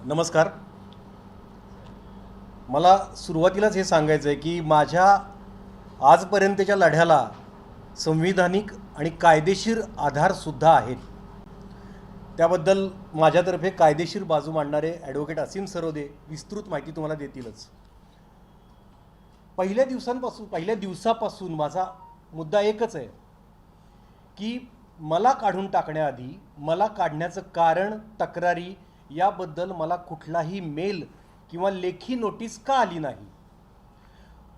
नमस्कार. मला सुरुवातीलाच हे सांगायचं आहे की माझ्या आजपर्यंतच्या लढ्याला संविधानिक आणि कायदेशीर आधारसुद्धा आहेत. त्याबद्दल माझ्यातर्फे कायदेशीर बाजू मांडणारे ॲडव्होकेट असीम सरोदे विस्तृत माहिती तुम्हाला देतीलच. पहिल्या दिवसापासून माझा मुद्दा एकच आहे की मला काढून टाकण्याआधी मला काढण्याचं कारण, तक्रारी याबद्दल मला कुठलाही मेल किंवा लेखी नोटीस का आली नाही.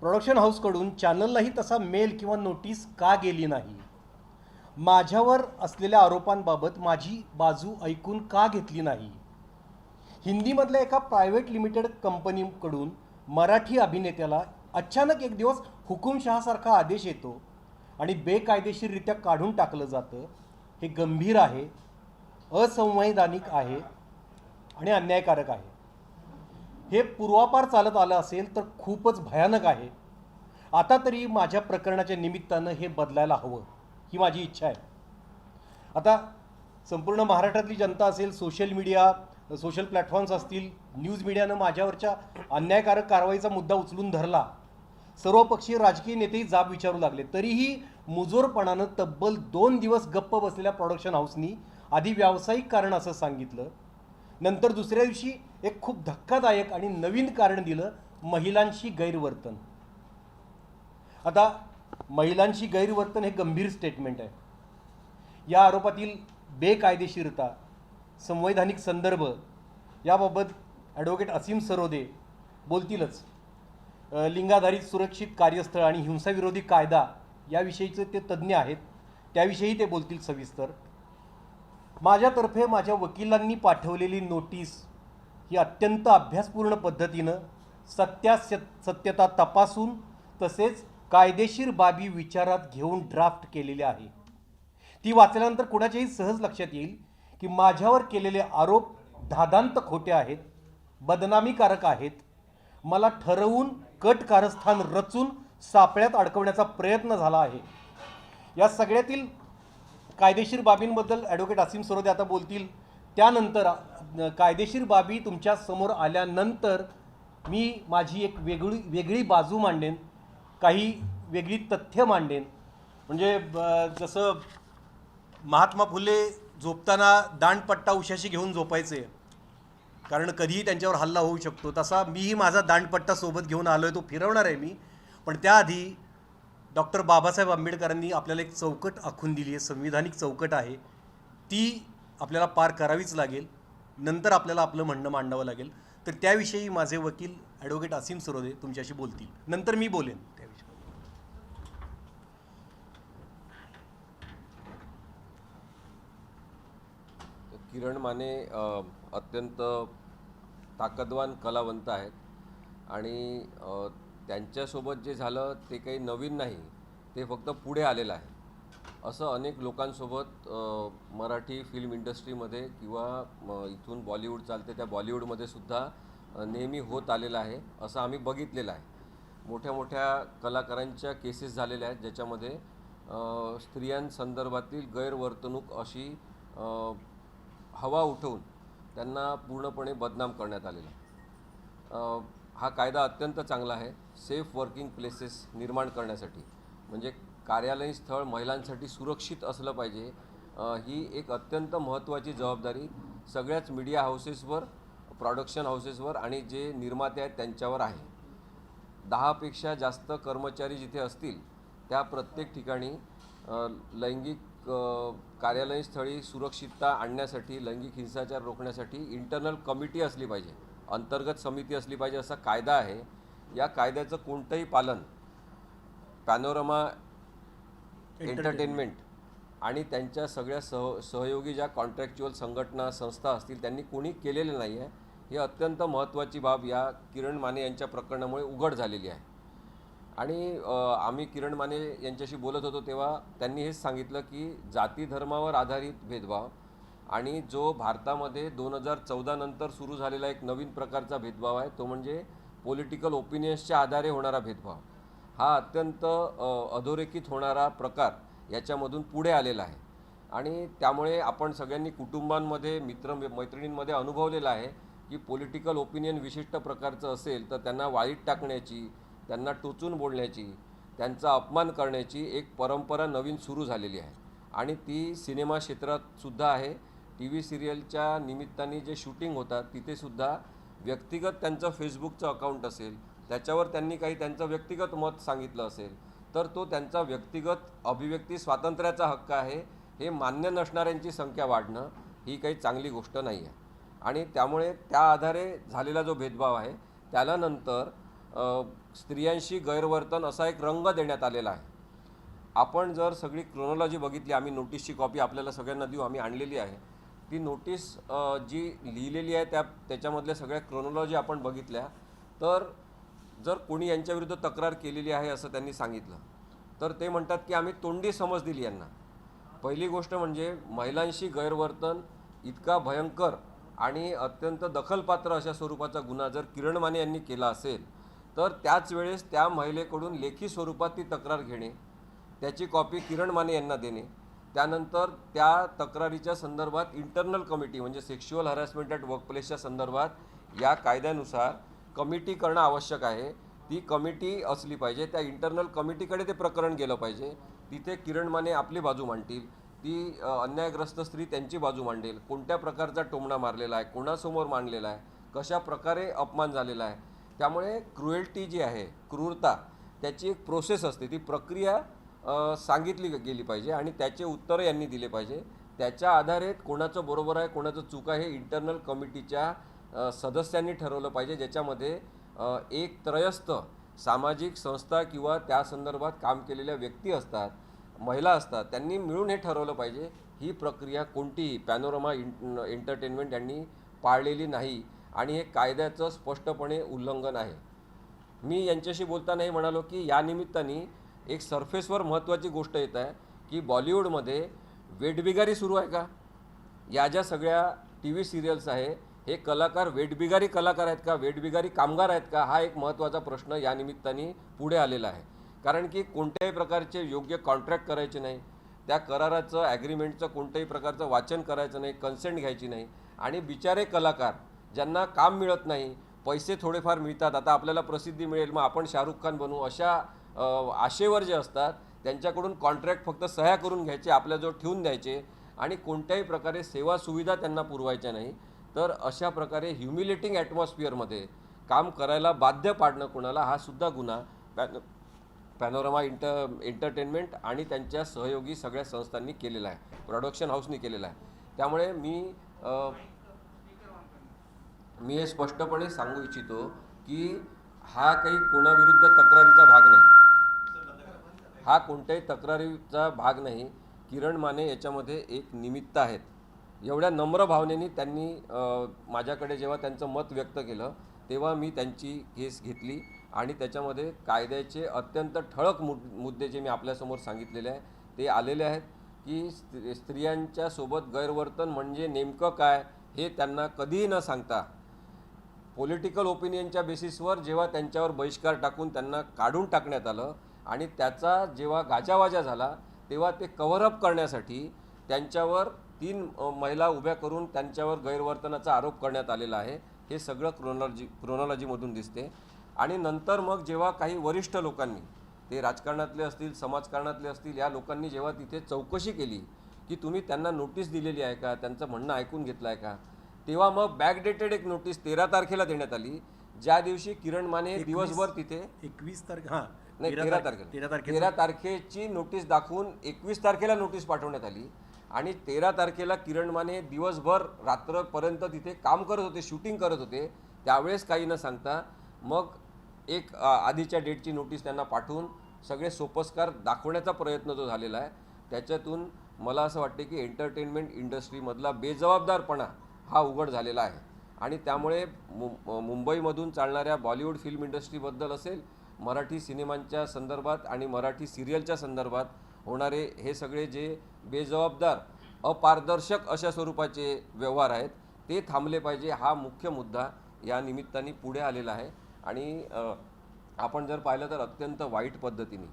प्रोडक्शन हाऊसकडून चॅनललाही तसा मेल किंवा नोटीस का गेली नाही. माझ्यावर असलेल्या आरोपांबाबत माझी बाजू ऐकून का घेतली नाही. हिंदीमधल्या एका प्रायव्हेट लिमिटेड कंपनीकडून मराठी अभिनेत्याला अचानक एक दिवस हुकुमशहासारखा आदेश येतो आणि बेकायदेशीररित्या काढून टाकलं जातं. हे गंभीर आहे, असंवैधानिक आहे आणि अन्यायकारक आहे. हे पूर्वापार चालत आलं असेल तर खूपच भयानक आहे. आता तरी माझ्या प्रकरणाच्या निमित्तानं हे बदलायला हवं ही माझी इच्छा आहे. आता संपूर्ण महाराष्ट्रातली जनता असेल, सोशल मीडिया, सोशल प्लॅटफॉर्म्स असतील, न्यूज मीडियानं माझ्यावरच्या अन्यायकारक कारवाईचा मुद्दा उचलून धरला. सर्वपक्षीय राजकीय नेतेही जाब विचारू लागले. तरीही मुजोरपणानं तब्बल 2 दिवस गप्प बसलेल्या प्रोडक्शन हाऊसनी आधी व्यावसायिक कारण असं सांगितलं. नंतर दुसऱ्या दिवशी एक खूप धक्कादायक आणि नवीन कारण दिलं, महिलांशी गैरवर्तन. आता महिलांशी गैरवर्तन हे गंभीर स्टेटमेंट आहे. या आरोपातील बेकायदेशीरता, संवैधानिक संदर्भ याबाबत ॲडव्होकेट असीम सरोदे बोलतीलच. लिंगाधारित सुरक्षित कार्यस्थळ आणि हिंसाविरोधी कायदा याविषयीचे ते तज्ज्ञ आहेत, त्याविषयी ते बोलतील सविस्तर. माझ्यातर्फे माझ्या वकिलांनी पाठवलेली नोटीस ही अत्यंत अभ्यासपूर्ण पद्धतीनं सत्यता तपासून तसेच कायदेशीर बाबी विचारात घेऊन ड्राफ्ट केलेली आहे. ती वाचल्यानंतर कुणाच्याही सहज लक्षात येईल की माझ्यावर केलेले आरोप धादांत खोटे आहेत, बदनामीकारक आहेत. मला ठरवून कट कारस्थान रचून सापळ्यात अडकवण्याचा प्रयत्न झाला आहे. या सगळ्यातील कायदेशीर बाबींबद्दल ॲडव्होकेट असीम सरोदे आता बोलतील. त्यानंतर कायदेशीर बाबी तुमच्या समोर आल्यानंतर मी माझी एक वेगळी बाजू मांडेन, काही वेगळी तथ्य मांडेन. म्हणजे जसं महात्मा फुले झोपताना दांडपट्टा उशाशी घेऊन झोपायचे, कारण कधीही त्यांच्यावर हल्ला होऊ शकतो, तसा मीही माझा दांडपट्टा सोबत घेऊन आलो आहे. तो फिरवणार आहे मी. पण त्याआधी डॉक्टर बाबासाहेब आंबेडकरांनी आपल्याला एक चौकट आखून दिली आहे, संविधानिक चौकट आहे. ती आपल्याला पार करावीच लागेल. नंतर आपल्याला आपलं म्हणणं मांडावं लागेल. तर त्याविषयी माझे वकील ॲडव्होकेट असीम सरोदे तुमच्याशी बोलतील. नंतर मी बोलेन त्याविषयी. किरण माने अत्यंत ताकदवान कलावंत आहेत आणि त्यांच्यासोबत जे झालं ते काही नवीन नाही, ते फक्त पुढे आलेलं आहे. असं अनेक लोकांसोबत मराठी फिल्म इंडस्ट्रीमध्ये किंवा इथून बॉलिवूड चालते त्या बॉलिवूडमध्ये सुद्धा नेहमी होत आलेलं आहे. असं आम्ही बघितलेलं आहे. मोठ्या मोठ्या कलाकारांच्या केसेस झालेल्या आहेत ज्याच्यामध्ये स्त्रियांसंदर्भातील गैरवर्तणूक अशी हवा उठवून त्यांना पूर्णपणे बदनाम करण्यात आलेला आहे. हा कायदा अत्यंत चांगला आहे सेफ वर्किंग प्लेसेस निर्माण करण्यासाठी. म्हणजे कार्यालयीन स्थळ महिलांसाठी सुरक्षित असलं पाहिजे. ही एक अत्यंत महत्त्वाची जबाबदारी सगळ्याच मीडिया हाऊसेसवर, प्रोडक्शन हाऊसेसवर आणि जे निर्माते आहेत त्यांच्यावर आहे. 10पेक्षा जास्त कर्मचारी जिथे असतील त्या प्रत्येक ठिकाणी लैंगिक कार्यालयीन स्थळी सुरक्षितता आणण्यासाठी, लैंगिक हिंसाचार रोखण्यासाठी इंटरनल कमिटी असली पाहिजे, अंतर्गत समिती असली पाहिजे, असा कायदा आहे. या कायद्याचं कोणतंही पालन पॅनोरमा एंटरटेनमेंट आणि त्यांच्या सगळ्या सहयोगी ज्या कॉन्ट्रॅक्च्युअल संघटना, संस्था असतील त्यांनी कोणी केलेलं नाही आहे. ही अत्यंत महत्त्वाची बाब या किरण माने यांच्या प्रकरणामुळे उघड झालेली आहे. आणि आम्ही किरण माने यांच्याशी बोलत होतो तेव्हा त्यांनी हेच सांगितलं की जाती धर्मावर आधारित भेदभाव आणि जो भारतामध्ये 2014 नंतर सुरू झालेला एक नवीन प्रकारचा भेदभाव आहे तो म्हणजे पॉलिटिकल ओपिनियन्सच्या आधारे होणारा भेदभाव, हा अत्यंत अधोरेखित होणारा प्रकार याच्यामधून पुढे आलेला आहे. आणि त्यामुळे आपण सगळ्यांनी कुटुंबांमध्ये, मैत्रिणींमध्ये अनुभवलेला आहे की पॉलिटिकल ओपिनियन विशिष्ट प्रकारचं असेल तर त्यांना वाळीत टाकण्याची, त्यांना टोचून बोलण्याची, त्यांचा अपमान करण्याची एक परंपरा नवीन सुरू झालेली आहे आणि ती सिनेमा क्षेत्रात सुद्धा आहे. टी व्ही सिरियलच्या निमित्ताने जे शूटिंग होतात तिथे सुद्धा व्यक्तिगत त्यांचं फेसबुकचं अकाउंट असेल, त्याच्यावर त्यांनी काही त्यांचं व्यक्तिगत मत सांगितलं असेल तर तो त्यांचा व्यक्तिगत अभिव्यक्ती स्वातंत्र्याचा हक्क आहे. हे मान्य नसणाऱ्यांची संख्या वाढणं ही काही चांगली गोष्ट नाही आहे आणि त्यामुळे त्या आधारे झालेला जो भेदभाव आहे त्याला नंतर स्त्रियांशी गैरवर्तन असा एक रंग देण्यात आलेला आहे. आपण जर सगळी क्रोनॉलॉजी बघितली, आम्ही नोटीसची कॉपी आपल्याला सगळ्यांना देऊ, आम्ही आणलेली आहे. ती नोटीस जी लिहिलेली आहे त्याच्यामधल्या सगळ्या क्रोनॉलॉजी आपण बघितल्या तर जर कोणी यांच्याविरुद्ध तक्रार केलेली आहे असं त्यांनी सांगितलं तर ते म्हणतात की आम्ही तोंडी समज दिली यांना. पहिली गोष्ट म्हणजे महिलांशी गैरवर्तन इतका भयंकर आणि अत्यंत दखलपात्र अशा स्वरूपाचा गुन्हा जर किरण माने यांनी केला असेल तर त्याच वेळेस त्या महिलेकडून लेखी स्वरूपात ती तक्रार घेणे, त्याची कॉपी किरण माने यांना देणे, त्यानंतर त्या तक्रारीच्या संदर्भात इंटरनल कमिटी म्हणजे सेक्शुअल हॅरॅसमेंट ॲट वर्कप्लेसच्या संदर्भात या कायद्यानुसार कमिटी करणं आवश्यक आहे. ती कमिटी असली पाहिजे, त्या इंटरनल कमिटीकडे ते प्रकरण गेलं पाहिजे. तिथे किरण माने आपली बाजू मांडतील, ती अन्यायग्रस्त स्त्री त्यांची बाजू मांडेल, कोणत्या प्रकारचा टोमणा मारलेला आहे, कोणासमोर मांडलेला आहे, कशा प्रकारे अपमान झालेला आहे. त्यामुळे क्रुएल्टी जी आहे, क्रूरता, त्याची एक प्रोसेस असते, ती प्रक्रिया सांगितली गेली पाहिजे आणि त्याचे उत्तरं यांनी दिले पाहिजे. त्याच्या आधारे कोणाचं बरोबर आहे कोणाचं चूक आहे हे इंटरनल कमिटीच्या सदस्यांनी ठरवलं पाहिजे, ज्याच्यामध्ये एक त्रयस्थ सामाजिक संस्था किंवा त्या संदर्भात काम केलेल्या व्यक्ती असतात, महिला असतात, त्यांनी मिळून हे ठरवलं पाहिजे. ही प्रक्रिया कोणतीही पॅनोरमा एंटरटेनमेंट यांनी पाळलेली नाही आणि हे कायद्याचं स्पष्टपणे उल्लंघन आहे. मी यांच्याशी बोलताना हे म्हणालो की या निमित्ताने एक सरफेसवर महत्त्वाची गोष्ट येत आहे की बॉलिवूडमध्ये वेठबिगारी सुरू आहे का? या ज्या सगळ्या टी व्ही सिरियल्स आहे हे कलाकार वेठबिगारी कलाकार आहेत का, वेठबिगारी कामगार आहेत का, हा एक महत्त्वाचा प्रश्न या निमित्ताने पुढे आलेला आहे. कारण की कोणत्याही प्रकारचे योग्य कॉन्ट्रॅक्ट करायचे नाही, त्या कराराचं ॲग्रीमेंटचं कोणत्याही प्रकारचं वाचन करायचं नाही, कन्सेंट घ्यायची नाही आणि बिचारे कलाकार ज्यांना काम मिळत नाही, पैसे थोडेफार मिळतात, आता आपल्याला प्रसिद्धी मिळेल मग आपण शाहरुख खान बनू अशा आशेवर जे असतात त्यांच्याकडून कॉन्ट्रॅक्ट फक्त सह्या करून घ्यायचे, आपल्याजवळ ठेवून द्यायचे आणि कोणत्याही प्रकारे सेवा सुविधा त्यांना पुरवायच्या नाही. तर अशा प्रकारे ह्युमिलेटिंग ॲटमॉस्फिअरमध्ये काम करायला बाध्य पाडणं कोणाला हा सुद्धा गुन्हा पॅनोरमा एंटरटेनमेंट आणि त्यांच्या सहयोगी सगळ्या संस्थांनी केलेला आहे, प्रोडक्शन हाऊसनी केलेला आहे. त्यामुळे मी हे स्पष्टपणे सांगू इच्छितो की हा काही कोणाविरुद्ध तक्रारीचा भाग नाही, हा कोणत्याही तक्रारीचा भाग नाही. किरण माने याच्यामध्ये एक निमित्त आहेत. एवढ्या नम्र भावनेने त्यांनी माझ्याकडे जेव्हा त्यांचं मत व्यक्त केलं तेव्हा मी त्यांची केस घेतली आणि त्याच्यामध्ये कायद्याचे अत्यंत ठळक मुद्दे जे मी आपल्यासमोर सांगितलेले आहे ते आलेले आहेत की स्त्रियांच्या सोबत गैरवर्तन म्हणजे नेमकं काय हे त्यांना कधीही न सांगता पॉलिटिकल ओपिनियनच्या बेसिसवर जेव्हा त्यांच्यावर बहिष्कार टाकून त्यांना काढून टाकण्यात आलं आणि त्याचा जेव्हा गाजावाजा झाला तेव्हा ते कव्हरअप करण्यासाठी त्यांच्यावर 3 महिला उभ्या करून त्यांच्यावर गैरवर्तनाचा आरोप करण्यात आलेला आहे. हे सगळं क्रोनॉलॉजीमधून दिसते. आणि नंतर मग जेव्हा काही वरिष्ठ लोकांनी, ते राजकारणातले असतील, समाजकारणातले असतील, या लोकांनी जेव्हा तिथे चौकशी केली की तुम्ही त्यांना नोटीस दिलेली आहे का, त्यांचं म्हणणं ऐकून घेतलं आहे का, तेव्हा मग बॅकडेटेड एक नोटीस 13 तारखेला देण्यात आली, ज्या दिवशी किरण माने दिवसभर तिथे 13 तारखेची नोटीस दाखवून 21 तारखेला नोटीस पाठवण्यात आली आणि 13 तारखेला किरण माने दिवसभर रात्रपर्यंत तिथे काम करत होते, शूटिंग करत होते. त्यावेळेस काही न सांगता मग एक आधीच्या डेटची नोटीस त्यांना पाठवून सगळे सोपस्कार दाखवण्याचा प्रयत्न जो झालेला आहे त्याच्यातून मला असं वाटते की एंटरटेनमेंट इंडस्ट्रीमधला बेजबाबदारपणा हा उघड झालेला आहे. आणि त्यामुळे मुंबईमधून चालणाऱ्या बॉलिवूड फिल्म इंडस्ट्रीबद्दल असेल, मराठी सिनेमांच्या संदर्भात आणि मराठी सिरियलच्या संदर्भात होणारे हे सगळे जे बेजबाबदार, अपारदर्शक अशा स्वरूपाचे व्यवहार आहेत ते थांबले पाहिजे, हा मुख्य मुद्दा या निमित्ताने पुढे आलेला आहे. आणि आपण जर पाहिलं तर अत्यंत वाईट पद्धतीने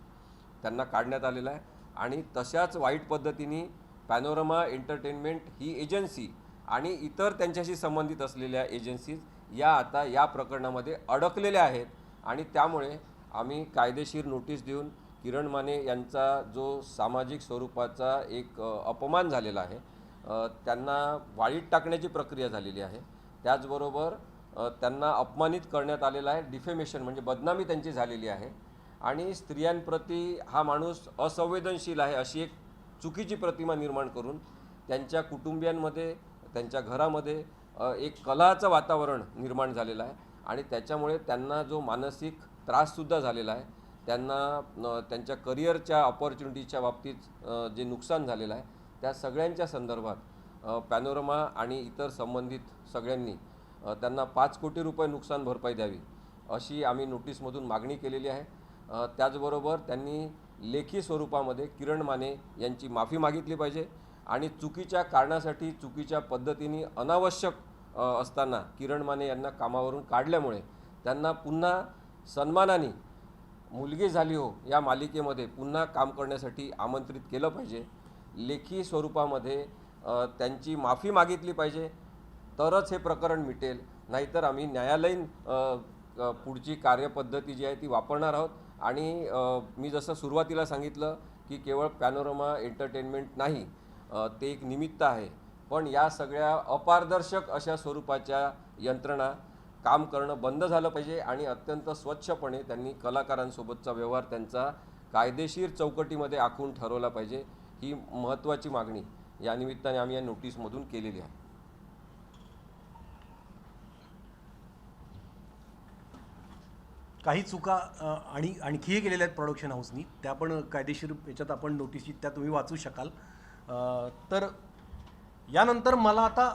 त्यांना काढण्यात आलेलं आहे. आणि तशाच वाईट पद्धतीने पॅनोरमा एंटरटेनमेंट ही एजन्सी आणि इतर त्यांच्याशी संबंधित असलेल्या एजन्सीज या आता या प्रकरणामध्ये अडकलेल्या आहेत आणि त्यामुळे आम्ही कायदेशीर नोटीस देऊन किरण माने यांचा जो सामाजिक स्वरूपाचा एक अपमान झालेला आहे त्यांना वाळीत टाकण्याची प्रक्रिया झालेली आहे. त्याचबरोबर त्यांना अपमानित करण्यात आलेला आहे, डिफेमेशन म्हणजे बदनामी त्यांची झालेली आहे आणि स्त्रियांप्रती हा माणूस असंवेदनशील आहे अशी एक चुकीची प्रतिमा निर्माण करून त्यांच्या कुटुंबियांमध्ये त्यांच्या घरामध्ये एक कलहाचं वातावरण निर्माण झालेलं आहे आणि त्याच्यामुळे त्यांना जो मानसिक त्राससुद्धा झालेला आहे, त्यांना त्यांच्या करिअरच्या ऑपॉर्च्युनिटीच्या बाबतीत जे नुकसान झालेलं आहे त्या सगळ्यांच्या संदर्भात पॅनोरमा आणि इतर संबंधित सगळ्यांनी त्यांना 5 कोटी रुपये नुकसान भरपाई द्यावी अशी आम्ही नोटीसमधून मागणी केलेली आहे. त्याचबरोबर त्यांनी लेखी स्वरूपामध्ये किरण माने यांची माफी मागितली पाहिजे आणि चुकीच्या कारणासाठी चुकीच्या पद्धतीने अनावश्यक असताना किरण माने यांना कामावरून काढल्यामुळे त्यांना पुन्हा सन्मानाने मुलगी झाली हो या मालिकेमध्ये पुन्हा काम करण्यासाठी आमंत्रित केलं पाहिजे. लेखी स्वरूपामध्ये त्यांची माफी मागितली पाहिजे तरच हे प्रकरण मिटेल, नाहीतर आम्ही न्यायालयीन पुढची कार्यपद्धती जी आहे ती वापरणार आहोत. आणि मी जसं सुरुवातीला सांगितलं की केवळ पॅनोरमा एंटरटेनमेंट नाही, ते एक निमित्त आहे, पण या सगळ्या अपारदर्शक अशा स्वरूपाच्या यंत्रणा काम करणं बंद झालं पाहिजे आणि अत्यंत स्वच्छपणे त्यांनी कलाकारांसोबतचा व्यवहार त्यांचा कायदेशीर चौकटीमध्ये आखून ठरवला पाहिजे. ही महत्त्वाची मागणी या निमित्ताने आम्ही या नोटीसमधून केलेली आहे. काही चुका आणखीही केलेल्या आहेत प्रोडक्शन हाऊसनी, त्या पण कायदेशीर याच्यात आपण नोटीसी त्या तुम्ही वाचू शकाल. तर यानंतर मला आता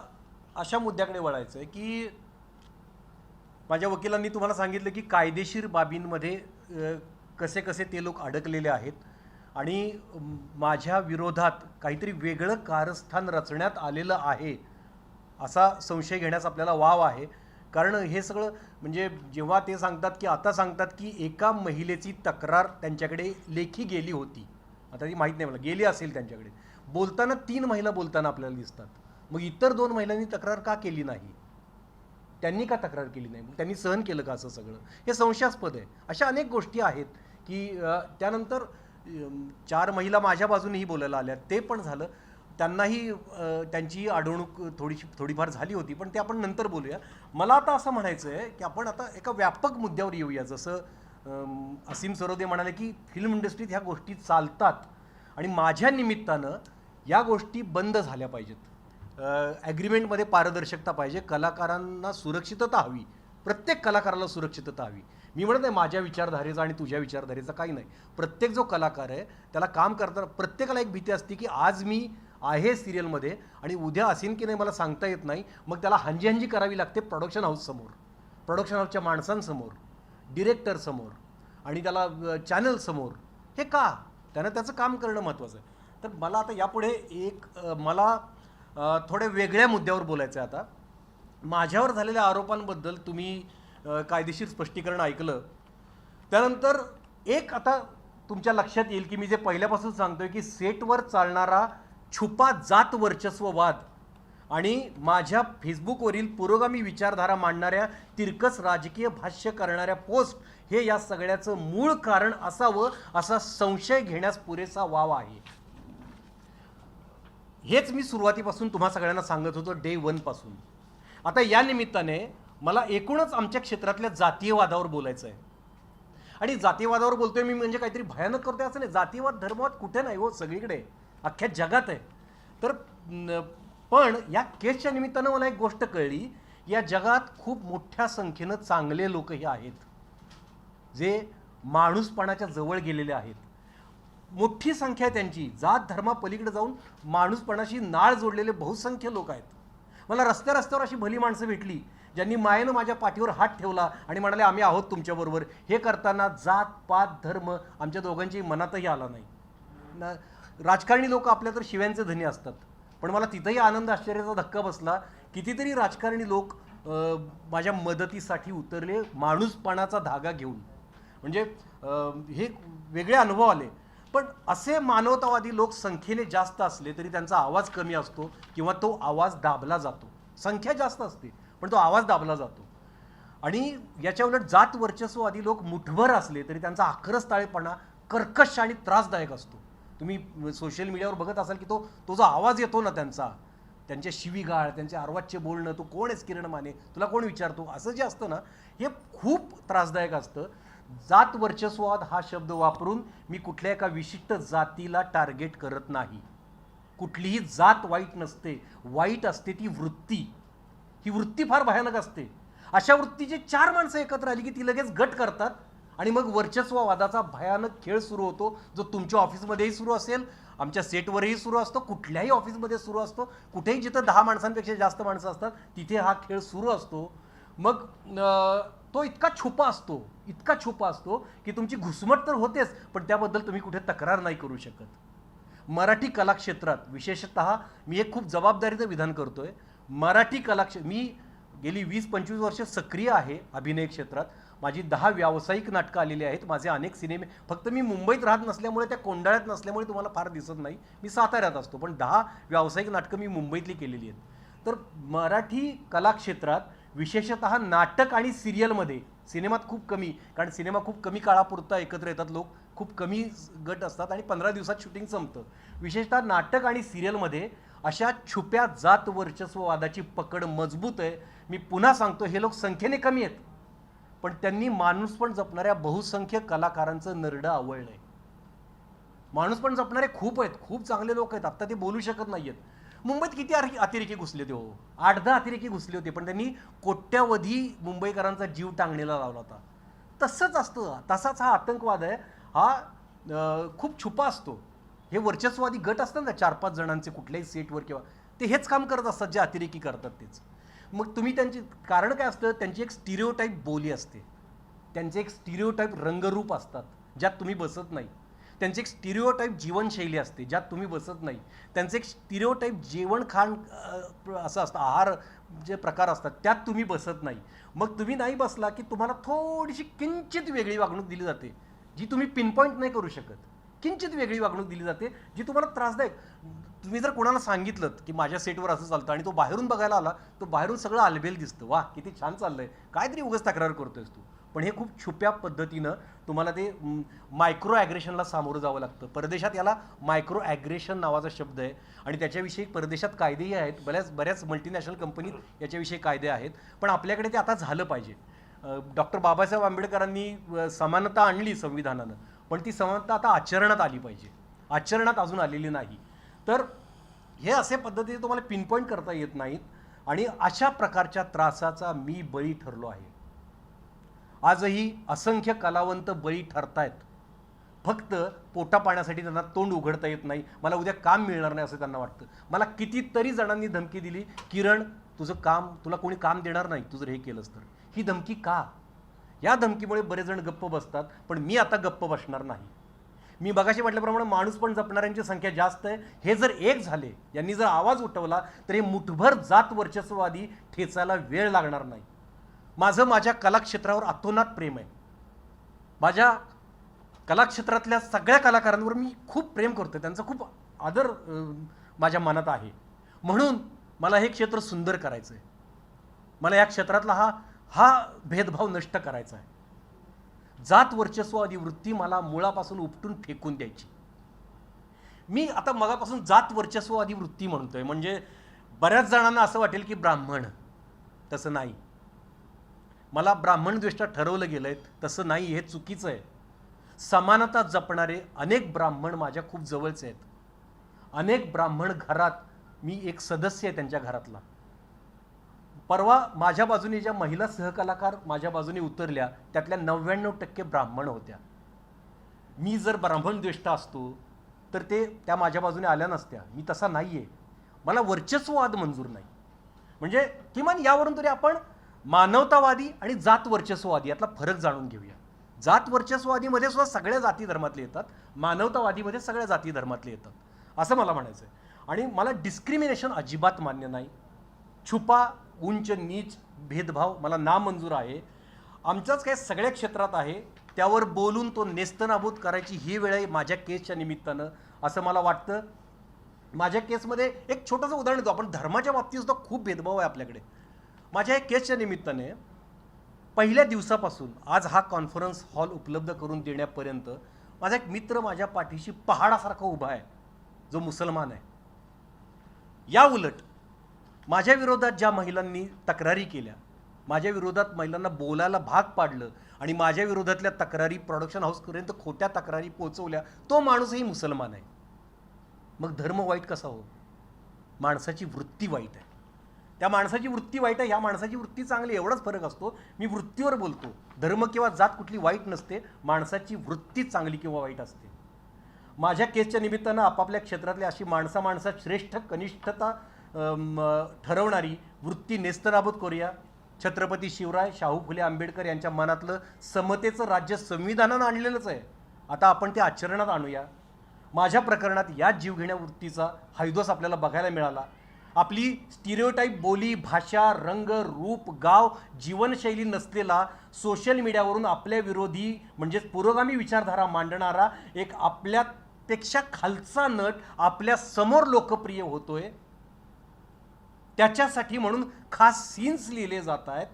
अशा मुद्द्याकडे वळायचं आहे की माझ्या वकिलांनी तुम्हाला सांगितलं की कायदेशीर बाबींमध्ये कसे कसे ते लोक अडकलेले आहेत आणि माझ्या विरोधात काहीतरी वेगळं कारस्थान रचण्यात आलेलं आहे असा संशय घेण्यास आपल्याला वाव आहे. कारण हे सगळं म्हणजे जेव्हा ते सांगतात की आता सांगतात की एका महिलेची तक्रार त्यांच्याकडे लेखी गेली होती, आता ती माहीत नाही मला, गेली असेल त्यांच्याकडे, बोलताना 3 महिला बोलताना आपल्याला दिसतात. मग इतर 2 महिलांनी तक्रार का केली नाही? त्यांनी का तक्रार केली नाही? मग त्यांनी सहन केलं का असं सगळं? हे संशयास्पद आहे. अशा अनेक गोष्टी आहेत की त्यानंतर 4 महिला माझ्या बाजूनेही बोलायला आल्या, ते पण झालं. त्यांनाही त्यांची अडवणूक थोडीफार झाली होती, पण ते आपण नंतर बोलूया. मला आता असं म्हणायचं आहे की आपण आता एका व्यापक मुद्द्यावर येऊया. जसं असीम सरोदे म्हणाले की फिल्म इंडस्ट्रीत ह्या गोष्टी चालतात आणि माझ्या निमित्तानं या गोष्टी बंद झाल्या पाहिजेत. ॲग्रीमेंटमध्ये पारदर्शकता पाहिजे, कलाकारांना सुरक्षितता हवी, प्रत्येक कलाकाराला सुरक्षितता हवी. मी म्हणत नाही माझ्या विचारधारेचा आणि तुझ्या विचारधारेचा काही नाही. प्रत्येक जो कलाकार आहे त्याला काम करताना प्रत्येकाला एक भीती असते की आज मी आहे सिरियलमध्ये आणि उद्या असेन की नाही मला सांगता येत नाही. मग त्याला हंजी करावी लागते प्रोडक्शन हाऊससमोर, प्रोडक्शन हाऊसच्या माणसांसमोर, डिरेक्टरसमोर आणि त्याला चॅनलसमोर. हे का? त्यानं त्याचं काम करणं महत्त्वाचं आहे. तर मला आता यापुढे मला थोड्या वेगळ्या मुद्द्यावर बोलायचं आहे. आता माझ्यावर झालेल्या आरोपांबद्दल तुम्ही कायदेशीर स्पष्टीकरण ऐकलं, त्यानंतर आता तुमच्या लक्षात येईल की मी जे पहिल्यापासून सांगतोय की सेटवर चालणारा छुपा जात वर्चस्ववाद आणि माझ्या फेसबुकवरील पुरोगामी विचारधारा मांडणाऱ्या तिरकस राजकीय भाष्य करणाऱ्या पोस्ट हे या सगळ्याचं मूळ कारण असावं असा संशय घेण्यास पुरेसा वाव आहे. हेच मी सुरुवातीपासून तुम्हा सगळ्यांना सांगत होतो, डे 1 पासून. आता या निमित्ताने मला एकूणच आमच्या क्षेत्रातल्या जातीयवादावर बोलायचं आहे. आणि जातीयवादावर बोलतोय मी म्हणजे काहीतरी भयानक करतोय असं नाही. जातीयवाद धर्मवाद कुठे नाही हो, सगळीकडे अख्ख्या जगात आहे. तर पण या केसच्या निमित्तानं मला एक गोष्ट कळली, या जगात खूप मोठ्या संख्येनं चांगले लोकही आहेत जे माणूसपणाच्या जवळ गेलेले आहेत. मोठी संख्या आहे त्यांची, जात धर्मापलीकडे जाऊन माणूसपणाशी नाळ जोडलेले बहुसंख्य लोक आहेत. मला रस्त्यावर अशी भली माणसं भेटली ज्यांनी मायेनं माझ्या पाठीवर हात ठेवला आणि म्हणाले आम्ही आहोत तुमच्याबरोबर. हे करताना जात पात धर्म आमच्या दोघांच्याही मनातही आला नाही. राजकारणी लोक आपल्या तर शिव्यांचे धनी असतात, पण मला तिथंही आनंद आश्चर्याचा धक्का बसला. कितीतरी राजकारणी लोक माझ्या मदतीसाठी उतरले माणूसपणाचा धागा घेऊन. म्हणजे हे वेगळे अनुभव आले. पण असे मानवतावादी लोक संख्येने जास्त असले तरी त्यांचा आवाज कमी असतो किंवा तो आवाज दाबला जातो. संख्या जास्त असते पण तो आवाज दाबला जातो. आणि याच्या उलट जात वर्चस्ववादी लोक मुठभर असले तरी त्यांचा आक्रस्ताळेपणा कर्कश आणि त्रासदायक असतो. तुम्ही सोशल मीडियावर बघत असाल की तो जो आवाज येतो ना त्यांच्या शिवीगाळ, त्यांचे अर्वाच्य बोलणं, तू कोण आहेस किरण माने, तुला कोण विचारतो, असं जे असतं ना हे खूप त्रासदायक असतं. जात वर्चस्ववाद हा शब्द वापरून मी कुठल्या एका विशिष्ट जातीला टार्गेट करत नाही. कुठलीही जात वाईट नसते, वाईट असते ती वृत्ती. ही वृत्ती फार भयानक असते. अशा वृत्तीची 4 माणसं एकत्र आली की ती लगेच गट करतात आणि मग वर्चस्ववादाचा भयानक खेळ सुरू होतो, जो तुमच्या ऑफिसमध्येही सुरू असेल, आमच्या सेटवरही सुरू असतो, कुठल्याही ऑफिसमध्ये सुरू असतो. कुठेही जिथं 10 माणसांपेक्षा जास्त माणसं असतात तिथे हा खेळ सुरू असतो. मग तो इतका छुपा असतो की तुमची घुसमट तर होतेच, पण त्याबद्दल तुम्ही कुठे तक्रार नाही करू शकत. मराठी कला क्षेत्रात विशेषतः मी एक खूप जबाबदारीचं विधान करतोय. मराठी मी गेली 20-25 वर्ष सक्रिय आहे अभिनय क्षेत्रात. माझी 10 व्यावसायिक नाटकं आलेली आहेत. माझे अनेक सिनेमे, फक्त मी मुंबईत राहत नसल्यामुळे, त्या कोंडाळ्यात नसल्यामुळे तुम्हाला फार दिसत नाही, मी साताऱ्यात असतो, पण 10 व्यावसायिक नाटकं मी मुंबईतली केलेली आहेत. तर मराठी कला क्षेत्रात विशेषतः नाटक आणि सिरियलमध्ये, सिनेमात खूप कमी, कारण सिनेमा खूप कमी काळापुरता एकत्र येतात लोक, खूप कमी गट असतात आणि 15 दिवसात शूटिंग संपतं. विशेषतः नाटक आणि सिरियलमध्ये अशा छुप्या जात वर्चस्ववादाची पकड मजबूत आहे. मी पुन्हा सांगतो, हे लोक संख्येने कमी आहेत पण त्यांनी माणूसपण जपणाऱ्या बहुसंख्य कलाकारांचं नरडं आवळलं आहे. माणूसपण जपणारे खूप आहेत, खूप चांगले लोक आहेत, आत्ता ते बोलू शकत नाही आहेत. मुंबईत किती अतिरेकी घुसले होते, हो 8-10 अतिरेकी घुसले होते, पण त्यांनी कोट्यावधी मुंबईकरांचा जीव टांगणीला लावला होता. तसंच असतं, तसाच हा आतंकवाद आहे. हा खूप छुपा असतो. हे वर्चस्ववादी गट असतात ना 4-5 जणांचे कुठल्याही सेटवर, किंवा ते हेच काम करत असतात जे अतिरेकी करतात तेच. मग तुम्ही त्यांची कारण काय असतं, त्यांची एक स्टिरिओटाईप बोली असते, त्यांचे एक स्टिरिओटाईप रंगरूप असतात ज्यात तुम्ही बसत नाही, त्यांचे एक स्टिरिओटाईप जीवनशैली असते ज्यात तुम्ही बसत नाही, त्यांचे एक स्टिरिओटाईप जेवण खाण असं असतं, आहार जे प्रकार असतात त्यात तुम्ही बसत नाही. मग तुम्ही नाही बसला की तुम्हाला थोडीशी किंचित वेगळी वागणूक दिली जाते जी तुम्ही पिनपॉईंट नाही करू शकत. किंचित वेगळी वागणूक दिली जाते जी तुम्हाला त्रासदायक. तुम्ही जर कोणाला सांगितलं की माझ्या सेटवर असं चालतं आणि तो बाहेरून बघायला आला, तो बाहेरून सगळं आलबेल दिसतं, वा किती छान चाललंय, काहीतरी उगाच तक्रार करतोयस तू, पण हे खूप छुप्या पद्धतीनं तुम्हाला ते मायक्रो ॲग्रेशनला सामोरं जावं लागतं. परदेशात याला मायक्रो ॲग्रेशन नावाचा शब्द आहे आणि त्याच्याविषयी परदेशात कायदेही आहेत. बऱ्याच मल्टीनॅशनल कंपनीत याच्याविषयी कायदे आहेत, पण आपल्याकडे ते आता झालं पाहिजे. डॉक्टर बाबासाहेब आंबेडकरांनी समानता आणली संविधानानं, पण ती समानता आता आचरणात आली पाहिजे. आचरणात अजून आलेली नाही. तर हे असे पद्धतीने तुम्हाला पिनपॉईंट करता येत नाहीत आणि अशा प्रकारच्या त्रासाचा मी बळी ठरलो आहे. आजही असंख्य कलावंत बळी ठरतायत. फक्त पोटा पाण्यासाठी त्यांना तोंड उघडता येत नाही. मला उद्या काम मिळणार नाही असं त्यांना वाटतं. मला कितीतरी जणांनी धमकी दिली, किरण तुला कोणी काम देणार नाही तू जर हे केलंस तर. ही धमकी का? या धमकीमुळे बरेच जण गप्प बसतात, पण मी आता गप्प बसणार नाही. मी मगाशी म्हटल्याप्रमाणे माणूस पण जपणाऱ्यांची संख्या जास्त आहे. हे जर एक झाले, यांनी जर आवाज उठवला तर हे मुठभर जात वर्चस्ववादी ठेचायला वेळ लागणार नाही. माझ्या कलाक्षेत्रावर अतोनात प्रेम आहे. माझ्या कलाक्षेत्रातल्या सगळ्या कलाकारांवर मी खूप प्रेम करतो, त्यांचा खूप आदर माझ्या मनात आहे. म्हणून मला हे क्षेत्र सुंदर करायचं आहे. मला या क्षेत्रातला हा भेदभाव नष्ट करायचा आहे. जात वर्चस्ववादी वृत्ती मला मुळापासून उपटून फेकून द्यायची. मी आता मगापासून जात वर्चस्ववादी वृत्ती म्हणतोय म्हणजे बऱ्याच जणांना असं वाटेल की ब्राह्मण. तसं नाही. मला ब्राह्मण द्वेष्टा ठरवलं गेलंय तसं नाही, हे चुकीचं आहे. समानता जपणारे अनेक ब्राह्मण माझ्या खूप जवळचे आहेत. अनेक ब्राह्मण घरात मी एक सदस्य आहे त्यांच्या घरातला. परवा माझ्या बाजूने ज्या महिला सहकलाकार माझ्या बाजूने उतरल्या त्यातल्या 99% ब्राह्मण होत्या. मी जर ब्राह्मण द्वेष्टा असतो तर त्या माझ्या बाजूने आल्या नसत्या. मी तसा नाही आहे. मला वर्चस्ववाद मंजूर नाही. म्हणजे किमान यावरून तरी आपण मानवतावादी आणि जात वर्चस्ववादी यातला फरक जाणून घेऊया. जात वर्चस्ववादीमध्ये सुद्धा सगळ्या जाती धर्मातले येतात, मानवतावादीमध्ये सगळ्या जाती धर्मातले येतात असं मला म्हणायचं आहे. आणि मला डिस्क्रिमिनेशन अजिबात मान्य नाही. छुपा उंच नीच भेदभाव मला नामंजूर आहे. आमच्याच काय सगळ्या क्षेत्रात आहे. त्यावर बोलून तो नेस्तनाबूत करायची ही वेळ आहे माझ्या केसच्या निमित्तानं, असं मला वाटतं. माझ्या केसमध्ये एक छोटंसं उदाहरण देतो. आपण धर्माच्या बाबतीत सुद्धा खूप भेदभाव आहे आपल्याकडे. माझ्या एक केसच्या निमित्ताने पहिल्या दिवसापासून आज हा कॉन्फरन्स हॉल उपलब्ध करून देण्यापर्यंत माझा एक मित्र माझ्या पाठीशी पहाडासारखा उभा आहे, जो मुसलमान आहे. या उलट माझ्या विरोधात ज्या महिलांनी तक्रारी केल्या, माझ्या विरोधात महिलांना बोलायला भाग पाडलं आणि माझ्या विरोधातल्या तक्रारी प्रोडक्शन हाऊसपर्यंत खोट्या तक्रारी पोहोचवल्या, तो माणूसही मुसलमान आहे. मग धर्म वाईट कसा हो? माणसाची वृत्ती वाईट आहे. त्या माणसाची वृत्ती वाईट आहे, ह्या माणसाची वृत्ती चांगली, एवढाच फरक असतो. मी वृत्तीवर बोलतो. धर्म किंवा जात कुठली वाईट नसते, माणसाची वृत्ती चांगली किंवा वाईट असते. माझ्या केसच्या निमित्तानं आपापल्या क्षेत्रातली अशी माणसात श्रेष्ठ कनिष्ठता ठरवणारी वृत्ती नेस्तनाबूत करूया. छत्रपती शिवराय, शाहू फुले आंबेडकर यांच्या मनातलं समतेचं राज्य संविधानानं आणलेलंच आहे. आता आपण ते आचरणात आणूया. माझ्या प्रकरणात या जीवघेण्या वृत्तीचा हैदोस आपल्याला बघायला मिळाला. आपली स्टिरिओटाईप बोली, भाषा, रंग, रूप, गाव, जीवनशैली नसलेला सोशल मीडियावरून आपल्या विरोधी म्हणजेच पुरोगामी विचारधारा मांडणारा एक आपल्यापेक्षा खालचा नट आपल्या समोर लोकप्रिय होतोय. त्याच्यासाठी म्हणून खास सीन्स लिहिले जात आहेत.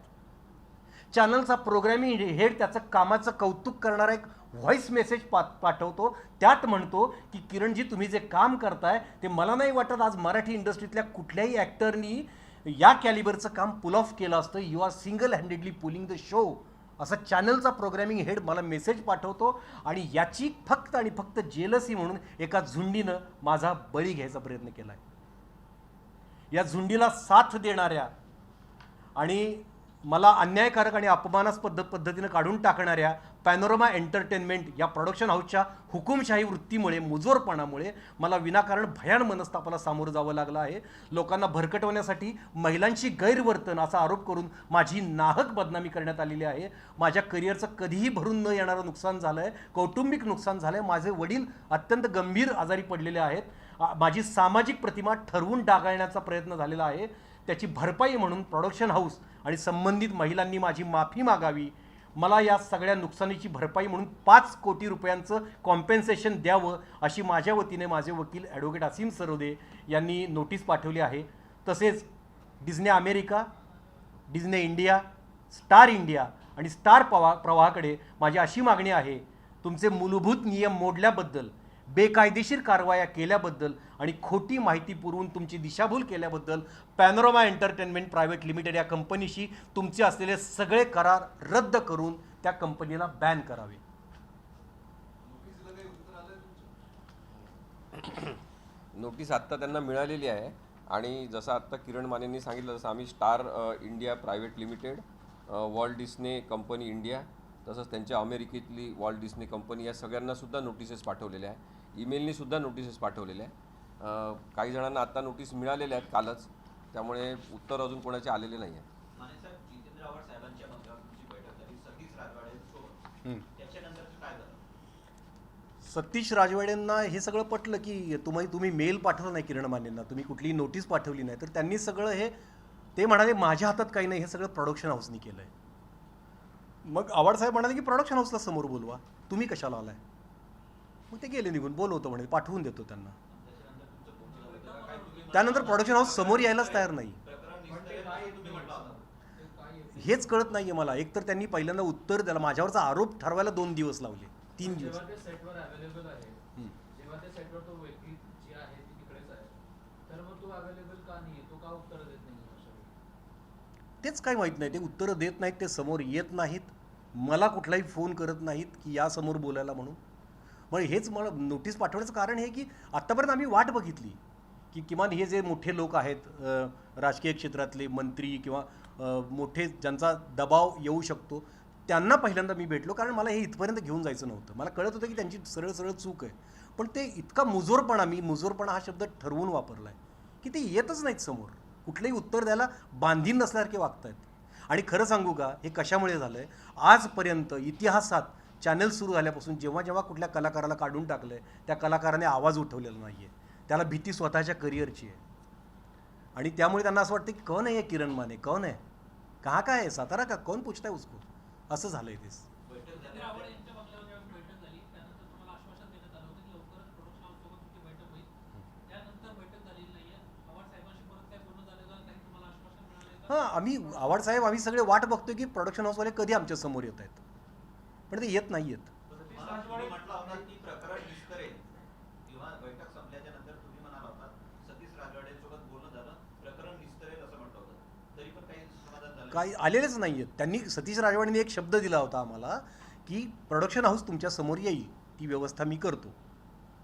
चॅनलचा प्रोग्रामिंग हेड त्याचं कामाचं कौतुक करणारा एक व्हॉइस मेसेज पाठवतो. त्यात म्हणतो की किरणजी, तुम्ही जे काम करताय ते मला नाही वाटत आज मराठी इंडस्ट्रीतल्या कुठल्याही ॲक्टरनी या कॅलिबरचं काम पुल ऑफ केलं असतं. You are single handedly pulling the show, असा चॅनलचा प्रोग्रामिंग हेड मला मेसेज पाठवतो. आणि याची फक्त आणि फक्त जेलसी म्हणून एका झुंडीनं माझा बळी घ्यायचा प्रयत्न केला आहे. या झुंडीला साथ देणाऱ्या आणि मला अन्यायकारक आणि अपमानास्पद पद्धतीनं काढून टाकणाऱ्या पॅनोरमा एंटरटेनमेंट या प्रोडक्शन हाऊसच्या हुकुमशाही वृत्तीमुळे, मुजोरपणामुळे मला विनाकारण भयान मनस्तापाला सामोरं जावं लागलं आहे. लोकांना भरकटवण्यासाठी महिलांची गैरवर्तन असा आरोप करून माझी नाहक बदनामी करण्यात आलेली आहे. माझ्या करिअरचं कधीही भरून न येणारं नुकसान झालं आहे, कौटुंबिक नुकसान झालं आहे. माझे वडील अत्यंत गंभीर आजारी पडलेले आहेत. माझी सामाजिक प्रतिमा ठरवून डागाळण्याचा प्रयत्न झालेला आहे. त्याची भरपाई म्हणून प्रोडक्शन हाऊस आणि संबंधित महिलांनी माझी माफी मागावी. मला या सगळ्या नुकसानीची भरपाई म्हणून 5 कोटी रुपयांचं कॉम्पेन्सेशन द्यावं अशी माझ्या वतीने माझे वकील ॲडव्होकेट असीम सरोदे यांनी नोटीस पाठवली आहे. तसेच Disney America, Disney India, star India आणि स्टार प्रवाहाकडे माझी अशी मागणी आहे, तुमचे मूलभूत नियम मोडल्याबद्दल, बेकायदेशीर कारवाया केल्याबद्दल आणि खोटी माहिती पुरवून तुमची दिशाभूल केल्याबद्दल पॅनोरमा एंटरटेनमेंट प्रायव्हेट लिमिटेड या कंपनीशी तुमचे असलेले सगळे करार रद्द करून त्या कंपनीला बॅन करावे. नोटीस आत्ता त्यांना मिळालेली आहे आणि जसं आत्ता किरण मानेंनी सांगितलं तसं आम्ही Star India Private Limited, Walt Disney company India, तसंच त्यांच्या अमेरिकेतली वॉल्ट डिस्ने कंपनी या सगळ्यांना सुद्धा नोटिसेस पाठवलेल्या आहे. ईमेलनी सुद्धा नोटिसेस पाठवलेल्या आहे. काही जणांना आत्ता नोटीस मिळालेल्या आहेत कालच, त्यामुळे उत्तर अजून कोणाचे आलेले नाही आहे. सतीश राजवाडेंना हे सगळं पटलं की तुम्ही मेल पाठवला नाही किरण मानेंना, तुम्ही कुठलीही नोटीस पाठवली नाही, तर त्यांनी सगळं हे ते म्हणाले माझ्या हातात काही नाही, हे सगळं प्रोडक्शन हाऊसनी केलं आहे. मग आव्हाडसाहेब म्हणाले की प्रोडक्शन हाऊसला समोर बोलवा, तुम्ही कशाला आलाय? मग ते गेले निघून, बोलवतो म्हणे, पाठवून देतो त्यांना. त्यानंतर प्रोडक्शन हाऊस समोर यायलाच तयार नाही. हेच कळत नाहीये मला. एकतर त्यांनी पहिल्यांदा उत्तर द्यायला, माझ्यावरचा आरोप ठरवायला 2 दिवस लावले, 3 दिवस. तेच काय माहीत नाही, ते उत्तरं देत नाहीत, ते समोर येत नाहीत, मला कुठलाही फोन करत नाहीत की या समोर बोलायला म्हणून. मग हेच मला नोटीस पाठवण्याचं कारण हे की आत्तापर्यंत आम्ही वाट बघितली की किमान हे जे मोठे लोक आहेत, राजकीय क्षेत्रातले मंत्री किंवा मोठे ज्यांचा दबाव येऊ शकतो, त्यांना पहिल्यांदा मी भेटलो. कारण मला हे इथपर्यंत घेऊन जायचं नव्हतं. मला कळत होतं की त्यांची सरळ सरळ चूक आहे, पण ते इतका मुजोरपणा हा शब्द ठरवून वापरला आहे की ते येतच नाहीत समोर, कुठलंही उत्तर द्यायला बांधीन नसल्यासारखे वागतायत. आणि खरं सांगू का, हे कशामुळे झालं आहे? आजपर्यंत इतिहासात चॅनल सुरू झाल्यापासून जेव्हा जेव्हा कुठल्या कलाकाराला काढून टाकलं आहे, त्या कलाकाराने आवाज उठवलेला नाही आहे. त्याला भीती स्वतःच्या करिअरची आहे. आणि त्यामुळे त्यांना असं वाटतं की कौन आहे किरण माने, कौन आहे, कहाँ का है, सातारा का, कौन पूछता है उसको, असं झालं आहे. तेच हां, आव्हाड साहेब आम्ही सगळे वाट बघतोय की प्रोडक्शन हाऊसवाले कधी आमच्या समोर येत आहेत, पण ते येत नाही आहेत. मला तुम्ही म्हटला होता की प्रकरण निष्करेल किंवा बैठक संपल्याच्या नंतर तुम्ही म्हणाला होता सतीश राजवाडेसोबत बोलणं झालं, प्रकरण निष्करेल असं म्हटलं होतं, तरी पण काही समाधान झालं काही आलेलेच नाही आहेत. त्यांनी सतीश राजवाडेंनी एक शब्द दिला होता आम्हाला की प्रोडक्शन हाऊस तुमच्या समोर येईल, ती व्यवस्था मी करतो.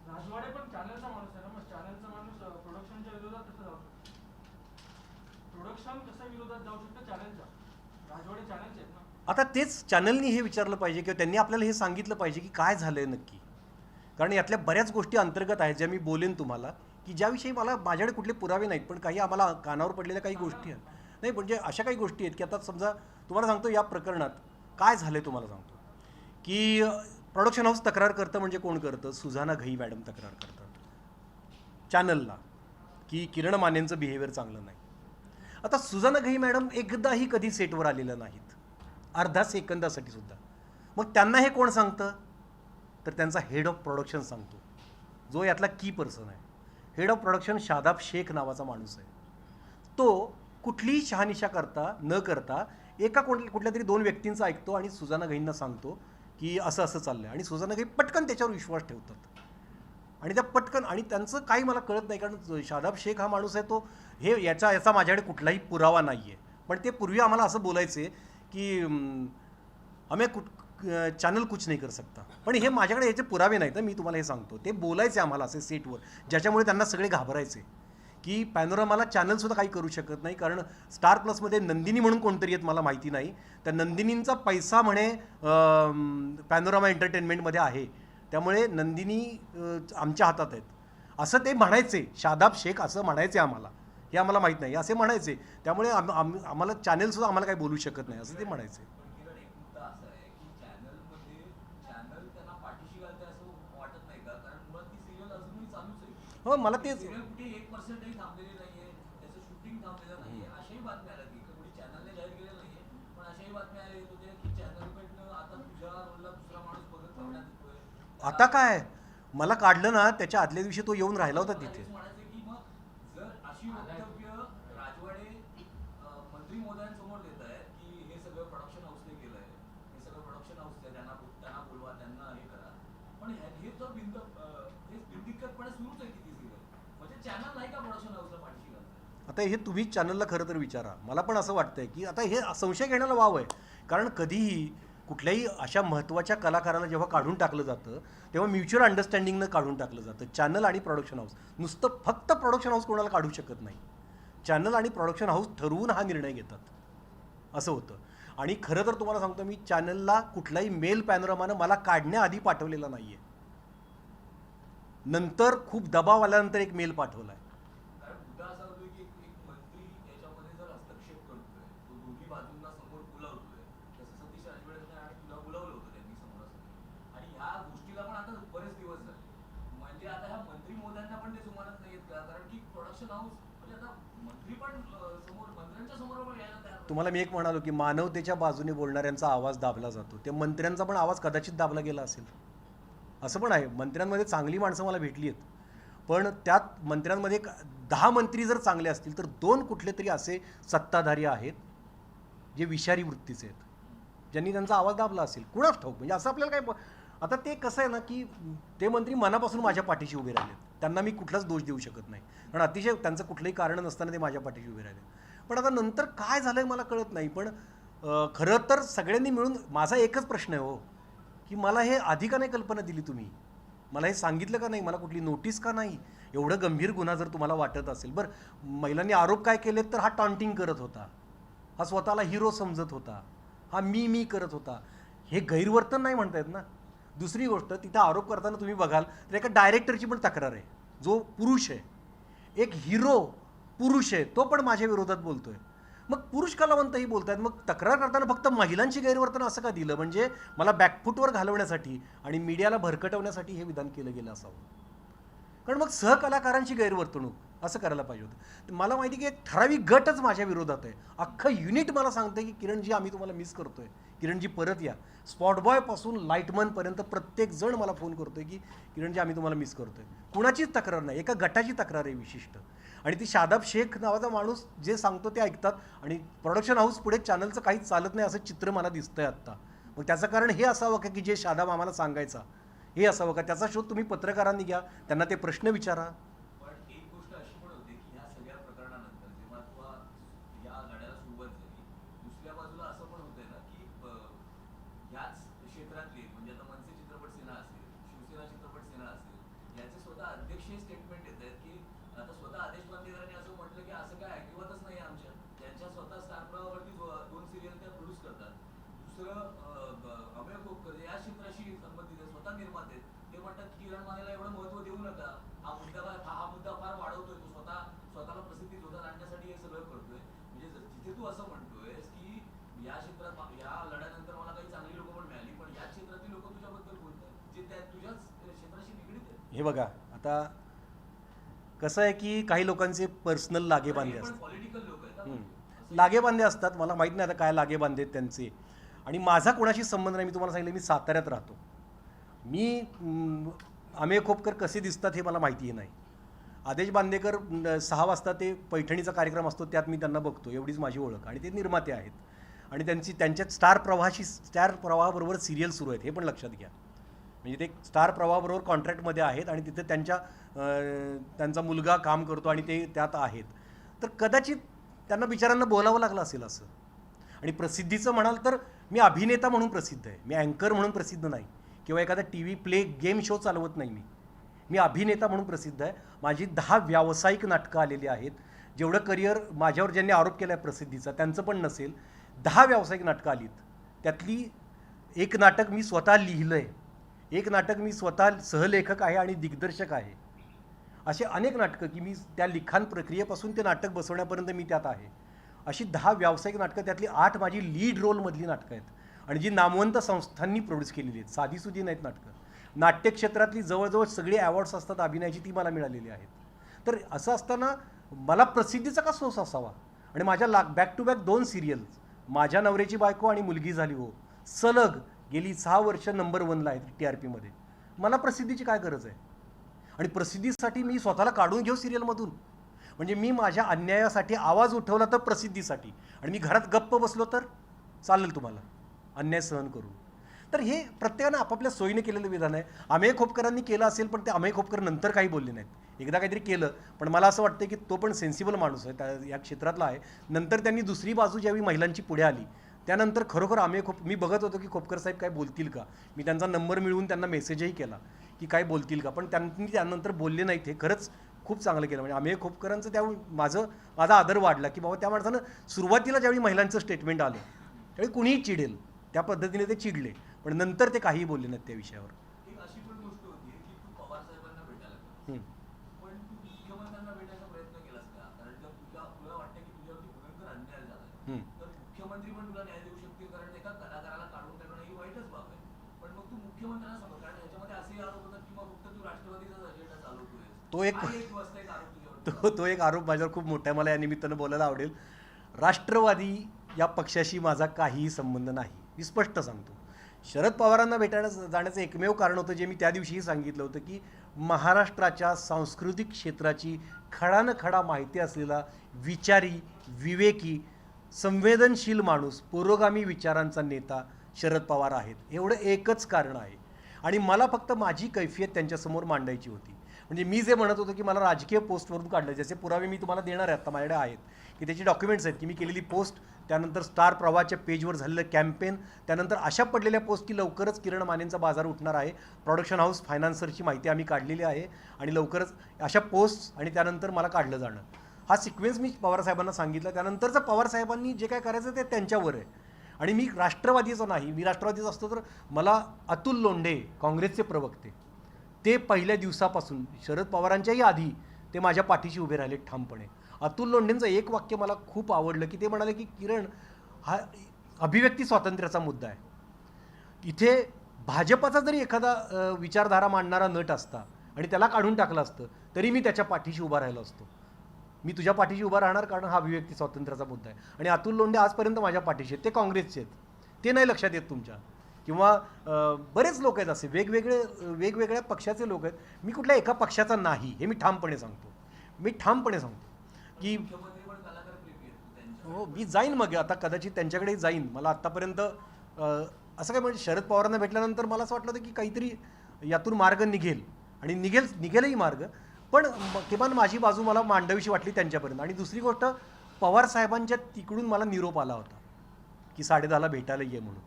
राजवाडे पण चॅनलचा माणूस आहे ना, मग चॅनलचा माणूस प्रोडक्शनच्या विरोधात कसं जाऊ शकतो? प्रोडक्शन कसा विरोधात जाऊ शकतं चॅनलच्या? राजवाडे चॅनलचे आहेत ना. आता तेच चॅनलनी हे विचारलं पाहिजे किंवा त्यांनी आपल्याला हे सांगितलं पाहिजे की काय झालंय नक्की. कारण यातल्या बऱ्याच गोष्टी अंतर्गत आहेत ज्या मी बोलेन तुम्हाला, की ज्याविषयी माझ्याकडे कुठले पुरावे नाहीत, पण काही आम्हाला कानावर पडलेल्या काही गोष्टी आहेत. नाही म्हणजे अशा काही गोष्टी आहेत की आता समजा तुम्हाला सांगतो या प्रकरणात काय झालंय, तुम्हाला सांगतो की प्रोडक्शन हाऊस तक्रार करतं. म्हणजे कोण करतं? सुजाना घई मॅडम तक्रार करतात चॅनलला की किरण मानेंचं बिहेवियर चांगलं नाही. आता सुजाना घई मॅडम एकदाही कधी सेटवर आलेल्या नाहीत, अर्धा सेकंदासाठी सुद्धा. मग त्यांना हे कोण सांगतं? तर त्यांचा हेड ऑफ प्रोडक्शन सांगतो, जो यातला की पर्सन आहे. Head of production Shadab Shaikh नावाचा माणूस आहे. तो कुठलीही शहानिशा न करता कुठल्या तरी 2 व्यक्तींचं ऐकतो आणि सुजाना घईंना सांगतो की असं असं चाललंय, आणि सुजाना घई पटकन त्याच्यावर विश्वास ठेवतात. आणि त्या पटकन, आणि त्यांचं काही मला कळत नाही, कारण शादाब शेख हा माणूस आहे तो याचा माझ्याकडे कुठलाही पुरावा नाही आहे, पण ते पूर्वी आम्हाला असं बोलायचे की चॅनल कुछ नाही कर सकता. पण हे माझ्याकडे याचे पुरावे नाहीत, मी तुम्हाला हे सांगतो. ते बोलायचे आम्हाला असे सेटवर, ज्याच्यामुळे त्यांना सगळे घाबरायचे की पॅनोरामाला चॅनलसुद्धा काही करू शकत नाही, कारण स्टार प्लसमध्ये नंदिनी म्हणून कोणतरी आहेत, मला माहिती नाही. त्या नंदिनींचा पैसा म्हणे पॅनोरामा एंटरटेनमेंटमध्ये आहे, त्यामुळे नंदिनी आमच्या हातात आहेत, असं ते म्हणायचे. शादाब शेख असं म्हणायचे आम्हाला, हे आम्हाला माहीत नाही, असे म्हणायचे. त्यामुळे आम्हाला चॅनलसुद्धा आम्हाला काही बोलू शकत नाही असं ते म्हणायचे. हो, मला तेच आता काय, मला काढलं ना त्याच्या आदल्या दिवशी तो येऊन राहिला होता तिथे. आता हे तुम्ही चॅनलला खरं तर विचारा. मला पण असं वाटतंय की आता हे संशय घेण्याला वाव आहे, कारण कधीही कुठल्याही अशा महत्त्वाच्या कलाकाराला जेव्हा काढून टाकलं जातं तेव्हा म्युच्युअल अंडरस्टँडिंगनं काढून टाकलं जातं. चॅनल आणि प्रोडक्शन हाऊस, नुसतं फक्त प्रोडक्शन हाऊस कोणाला काढू शकत नाही. चॅनल आणि प्रोडक्शन हाऊस ठरवून हा निर्णय घेतात, असं होतं. आणि खरं तर तुम्हाला सांगतो, मी चॅनलला कुठलाही मेल पॅनोरामानं मला काढण्याआधी पाठवलेला नाही आहे, नंतर खूप दबाव आल्यानंतर एक मेल पाठवला आहे. तुम्हाला मी एक म्हणालो की मानवतेच्या बाजूने बोलणाऱ्यांचा आवाज दाबला जातो. त्या मंत्र्यांचा पण आवाज कदाचित दाबला गेला असेल, असं पण आहे. मंत्र्यांमध्ये चांगली माणसं मला भेटली आहेत, पण त्यात मंत्र्यांमध्ये 10 मंत्री जर चांगले असतील तर 2 कुठले तरी असे सत्ताधारी आहेत जे विषारी वृत्तीचे आहेत, ज्यांनी त्यांचा आवाज दाबला असेल. कुणाच ठाऊक, म्हणजे असं आपल्याला काय. आता ते कसं आहे ना की ते मंत्री मनापासून माझ्या पाठीशी उभे राहिले, त्यांना मी कुठलाच दोष देऊ शकत नाही, कारण अतिशय त्यांचं कुठलंही कारण नसताना ते माझ्या पाठीशी उभे राहिले. पण आता नंतर काय झालंय मला कळत नाही. पण खरं तर सगळ्यांनी मिळून माझा एकच प्रश्न आहे हो, की मला हे आधी का नाही कल्पना दिली तुम्ही, मला हे सांगितलं का नाही, मला कुठली नोटीस का नाही. एवढं गंभीर गुन्हा जर तुम्हाला वाटत असेल. बरं, महिलांनी आरोप काय केलेत तर हा टॉन्टिंग करत होता, हा स्वतःला हिरो समजत होता, हा मी करत होता. हे गैरवर्तन नाही म्हणतायत ना. दुसरी गोष्ट, तिथं आरोप करताना तुम्ही बघाल तर एका डायरेक्टरची पण तक्रार आहे, जो पुरुष आहे, एक हिरो पुरुष आहे, तो पण माझ्या विरोधात बोलतोय. मग पुरुष कलावंतही बोलत आहेत, मग तक्रार करताना फक्त महिलांची गैरवर्तन असं का दिलं? म्हणजे मला बॅकफुटवर घालवण्यासाठी आणि मीडियाला भरकटवण्यासाठी हे विधान केलं गेलं असावं. कारण मग सहकलाकारांची गैरवर्तणूक असं करायला पाहिजे होतं. मला माहिती की एक ठराविक गटच माझ्या विरोधात आहे, अख्खं युनिट मला सांगतंय की किरणजी आम्ही तुम्हाला मिस करतोय, किरणजी परत या. स्पॉटबॉयपासून लाईटमनपर्यंत प्रत्येक जण मला फोन करतोय की किरणजी आम्ही तुम्हाला मिस करतोय. कुणाचीच तक्रार नाही, एका गटाची तक्रार आहे विशिष्ट. आणि ती शादाब शेख नावाचा माणूस जे सांगतो ते ऐकतात आणि प्रोडक्शन हाऊस पुढे चॅनलचं काहीच चालत नाही असं चित्र मला दिसतंय आत्ता. मग त्याचं कारण हे असावं का की जे शादाब आम्हाला सांगायचा हे असावं का? त्याचा शोध तुम्ही पत्रकारांनी घ्या, त्यांना ते प्रश्न विचारा. पण एक गोष्ट अशी पण होते की ह्या सगळ्या प्रकरणानंतर जेव्हा तुला या लढ्याला सुरुवात झाली, दुसऱ्या बाजूला असं पण होतंय ना की ह्याच क्षेत्रातले म्हणजे आता मनसे चित्रपट सेना असेल, शिवसेना चित्रपट सेना असेल, याचे स्वतः अध्यक्षीय स्टेटमेंट येत आहेत की आता स्वतः आदेश बांदेकरांनी असं म्हटलं की असं काय ऐकिवातच नाही आमच्या, त्यांच्या स्वतः स्टार प्रवाहावरती 2 सिरियल त्या प्रोड्यूस करतात. दुसरं अमेय खोपकर या क्षेत्राशी संबंधित आहे, स्वतः निर्माते आहेत. ते म्हणतात की किरण मानेला एवढं महत्व देऊ नका, हा मुद्दा फार वाढवतोय, तो स्वतःला प्रसिद्धी शोधात आणण्यासाठी हे सगळं करतोय. म्हणजे जिथे तू असं म्हणतोयस की या क्षेत्रात या लढ्यानंतर मला काही चांगली लोक पण मिळाली, पण या क्षेत्रातली लोक तुझ्याबद्दल बोलतात जे त्या तुझ्याच क्षेत्राशी निगडीत आहेत. हे बघा आता कसं आहे की काही लोकांचे पर्सनल लागेबांधे असतात. पॉलिटिकल लोक आहेत हं. लागेबांधे असतात. मला माहीत नाही आता काय लागेबांधे आहेत त्यांचे. आणि माझा कोणाशी संबंध नाही. मी तुम्हाला सांगितलं मी साताऱ्यात राहतो. मी अमेय खोपकर कसे दिसतात हे मला माहिती नाही. आदेश बांदेकर 6 वाजता ते पैठणीचा कार्यक्रम असतो त्यात मी त्यांना बघतो, एवढीच माझी ओळख. आणि ते निर्माते आहेत आणि त्यांच्यात स्टार प्रवाहाबरोबर सिरियल सुरू आहेत हे पण लक्षात घ्या. म्हणजे ते स्टार प्रवाहाबरोबर कॉन्ट्रॅक्टमध्ये आहेत आणि तिथे त्यांचा मुलगा काम करतो आणि ते त्यात आहेत. तर कदाचित त्यांना बिचारांना बोलावं लागलं असेल असं. आणि प्रसिद्धीचं म्हणाल तर मी अभिनेता म्हणून प्रसिद्ध आहे, मी अँकर म्हणून प्रसिद्ध नाही किंवा एखादा TV प्ले गेम शो चालवत नाही. मी अभिनेता म्हणून प्रसिद्ध आहे. माझी 10 व्यावसायिक नाटकं आलेली आहेत. जेवढं करिअर माझ्यावर ज्यांनी आरोप केला आहे प्रसिद्धीचा त्यांचं पण नसेल. 10 व्यावसायिक नाटकं आलीत. त्यातली एक नाटक मी स्वतः लिहिलं आहे, एक नाटक मी स्वतः सहलेखक आहे आणि दिग्दर्शक आहे. असे अनेक नाटकं की मी त्या लिखाण प्रक्रियेपासून ते नाटक बसवण्यापर्यंत मी त्यात आहे. अशी 10 व्यावसायिक नाटकं, त्यातली 8 माझी लीड रोलमधली नाटकं आहेत आणि जी नामवंत संस्थांनी प्रोड्यूस केलेली आहेत. साधीसुधी नाहीत नाटकं. नाट्यक्षेत्रातली जवळजवळ सगळी अवॉर्ड्स असतात अभिनयाची, ती मला मिळालेली आहेत. तर असं असताना मला प्रसिद्धीचा का सोस असावा? आणि माझ्या बॅक टू बॅक 2 सिरियल्स, माझ्या नवऱ्याची बायको आणि मुलगी झाली हो, सलग गेली 6 वर्ष नंबर 1ला आहेत TRPमध्ये. मला प्रसिद्धीची काय गरज आहे? आणि प्रसिद्धीसाठी मी स्वतःला काढून घेऊ सिरियलमधून? म्हणजे मी माझ्या अन्यायासाठी आवाज उठवला तर प्रसिद्धीसाठी, आणि मी घरात गप्प बसलो तर चालेल तुम्हाला अन्याय सहन करू? तर हे प्रत्येकानं आपापल्या सोयीने केलेलं विधान आहे. अमेय खोपकरांनी केलं असेल, पण ते अमेय खोपकर नंतर काही बोलले नाहीत. एकदा काहीतरी केलं, पण मला असं वाटतं की तो पण सेन्सिबल माणूस आहे, त्या या क्षेत्रातला आहे. नंतर त्यांनी दुसरी बाजू ज्यावेळी महिलांची पुढे आली त्यानंतर खरोखर मी बघत होतो की खोपकर साहेब काय बोलतील का. मी त्यांचा नंबर मिळवून त्यांना मेसेजही केला की काय बोलतील का, पण त्यांनी त्यानंतर बोलले नाहीत. हे खरंच खूप चांगलं केलं. म्हणजे अमेय खोपकरांचं त्यावेळी माझा आदर वाढला की बाबा त्या माणसानं सुरुवातीला ज्यावेळी महिलांचं स्टेटमेंट आलं त्यावेळी कुणीही चिडेल त्या पद्धतीने ते चिडले, पण नंतर ते काहीही बोलले नाहीत त्या विषयावर. एक अशी पण गोष्ट होती की तू पवार साहेबांना भेटायला गेलास. पण तू मुख्यमंत्र्यांना भेटायचा प्रयत्न केलास का? कारण जर तुला वाटतं की तुझ्यावरती भयंकर अन्याय झालाय तर मुख्यमंत्री पण तुला न्याय देऊ शकतील, कारण एका कलाकाराला काढून टाकणं ही वाईटच बाब आहे. पण मग तू मुख्यमंत्र्यांना समज, कारण ह्याच्यामध्ये असेही आरोप होतात की मग फक्त तू राष्ट्रवादीचाच अजेंडा चालवतोय. तो एक आरोप तुझ्यावर तो एक आरोप माझ्यावर खूप मोठा आहे. मला या निमित्तानं बोलायला आवडेल. राष्ट्रवादी या पक्षाशी माझा काहीही संबंध नाही. मी स्पष्ट सांगतो. शरद पवारांना भेटायला जाण्याचं एकमेव कारण होतं जे मी त्या दिवशीही सांगितलं होतं की महाराष्ट्राच्या सांस्कृतिक क्षेत्राची खडानखडा माहिती असलेला विचारी, विवेकी, संवेदनशील माणूस, पुरोगामी विचारांचा नेता शरद पवार आहेत. एवढं एकच कारण आहे. आणि मला फक्त माझी कैफियत त्यांच्यासमोर मांडायची होती. म्हणजे मी जे म्हणत होतो की मला राजकीय पोस्टवरून काढलं, ज्याचे पुरावे मी तुम्हाला देणार आहे, आता माझ्याकडे आहेत की त्याची डॉक्युमेंट्स आहेत की मी केलेली पोस्ट, त्यानंतर स्टार प्रवाहाच्या पेजवर झालेलं कॅम्पेन, त्यानंतर अशा पडलेल्या पोस्ट की लवकरच किरण मानेंचा बाजार उठणार आहे, प्रोडक्शन हाऊस फायनान्सरची माहिती आम्ही काढलेली आहे आणि लवकरच अशा पोस्ट, आणि त्यानंतर मला काढलं जाणं, हा सिक्वेन्स मी पवारसाहेबांना सांगितला. त्यानंतरचं पवारसाहेबांनी जे काय करायचं ते त्यांच्यावर आहे. आणि मी राष्ट्रवादीचं नाही. मी राष्ट्रवादीचं असतो तर मला अतुल लोंढे, काँग्रेसचे प्रवक्ते, ते पहिल्या दिवसापासून शरद पवारांच्याही आधी ते माझ्या पाठीशी उभे राहिले ठामपणे. अतुल लोंढेंचं एक वाक्य मला खूप आवडलं की ते म्हणाले की किरण, हा अभिव्यक्ती स्वातंत्र्याचा मुद्दा आहे. इथे भाजपाचा जरी एखादा विचारधारा मांडणारा नट असता आणि त्याला काढून टाकलं असतं तरी मी त्याच्या पाठीशी उभा राहिलो असतो. मी तुझ्या पाठीशी उभा राहणार कारण हा अभिव्यक्ती स्वातंत्र्याचा मुद्दा आहे. आणि अतुल लोंढे आजपर्यंत माझ्या पाठीशी आहेत. ते काँग्रेसचे आहेत, ते नाही लक्षात येत तुमच्या. किंवा बरेच लोक आहेत असे वेगवेगळ्या पक्षाचे लोक आहेत. मी कुठल्या एका पक्षाचा नाही हे मी ठामपणे सांगतो. की मुख्यमंत्री पण कलाकार प्रेमी आहेत त्यांच्या. हो मी जाईन मग आता कदाचित त्यांच्याकडे जाईन. मला आत्तापर्यंत असं काय म्हणजे शरद पवारांना भेटल्यानंतर मला असं वाटलं होतं की काहीतरी यातून मार्ग निघेल आणि निघेलही मार्ग. पण किमान माझी बाजू मला मांडावीशी वाटली त्यांच्यापर्यंत. आणि दुसरी गोष्ट पवार साहेबांच्या तिकडून मला निरोप आला होता की 10:30ला भेटायला ये म्हणून.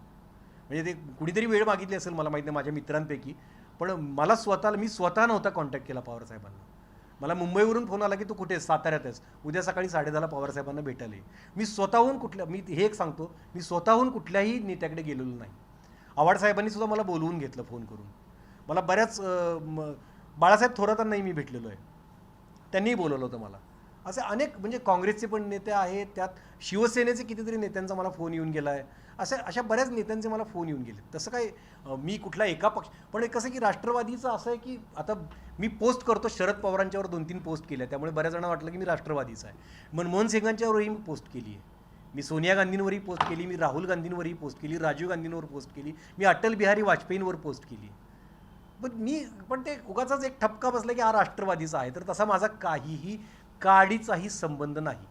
म्हणजे ते कुणीतरी वेळ मागितली असेल मला माहीत नाही माझ्या मित्रांपैकी. पण मी स्वतः नव्हता कॉन्टॅक्ट केला पवार साहेबांना. मला मुंबईवरून फोन आला की तू कुठे आहेस, साताऱ्यात आहेस, उद्या सकाळी 10:30ला पवारसाहेबांना भेटायला ये. मी स्वतःहून मी हे एक सांगतो, मी स्वतःहून कुठल्याही नेत्याकडे गेलेलो नाही. आव्हाड साहेबांनी सुद्धा मला बोलवून घेतलं फोन करून. मला बऱ्याच बाळासाहेब थोरातांनाही मी भेटलेलो आहे, त्यांनीही बोलवलं होतं मला. असे अनेक म्हणजे काँग्रेसचे पण नेते आहेत, त्यात शिवसेनेचे कितीतरी नेत्यांचा मला फोन येऊन गेला आहे. अशा बऱ्याच नेत्यांचे मला फोन येऊन गेले. तसं काय मी कुठला एका पक्ष, पण कसं की राष्ट्रवादीचं असं आहे की आता मी पोस्ट करतो, शरद पवारांच्यावर 2-3 पोस्ट केल्या, त्यामुळे बऱ्याच जणांना वाटलं की मी राष्ट्रवादीचा आहे. मनमोहन सिंगांच्यावरही मी पोस्ट केली आहे, मी सोनिया गांधींवरही पोस्ट केली, मी राहुल गांधींवरही पोस्ट केली, राजीव गांधींवर पोस्ट केली, मी अटल बिहारी वाजपेयींवर पोस्ट केली. पण ते उगाचाच एक ठपका बसला की हा राष्ट्रवादीचा आहे. तर तसा माझा काहीही काडीचाही संबंध नाही.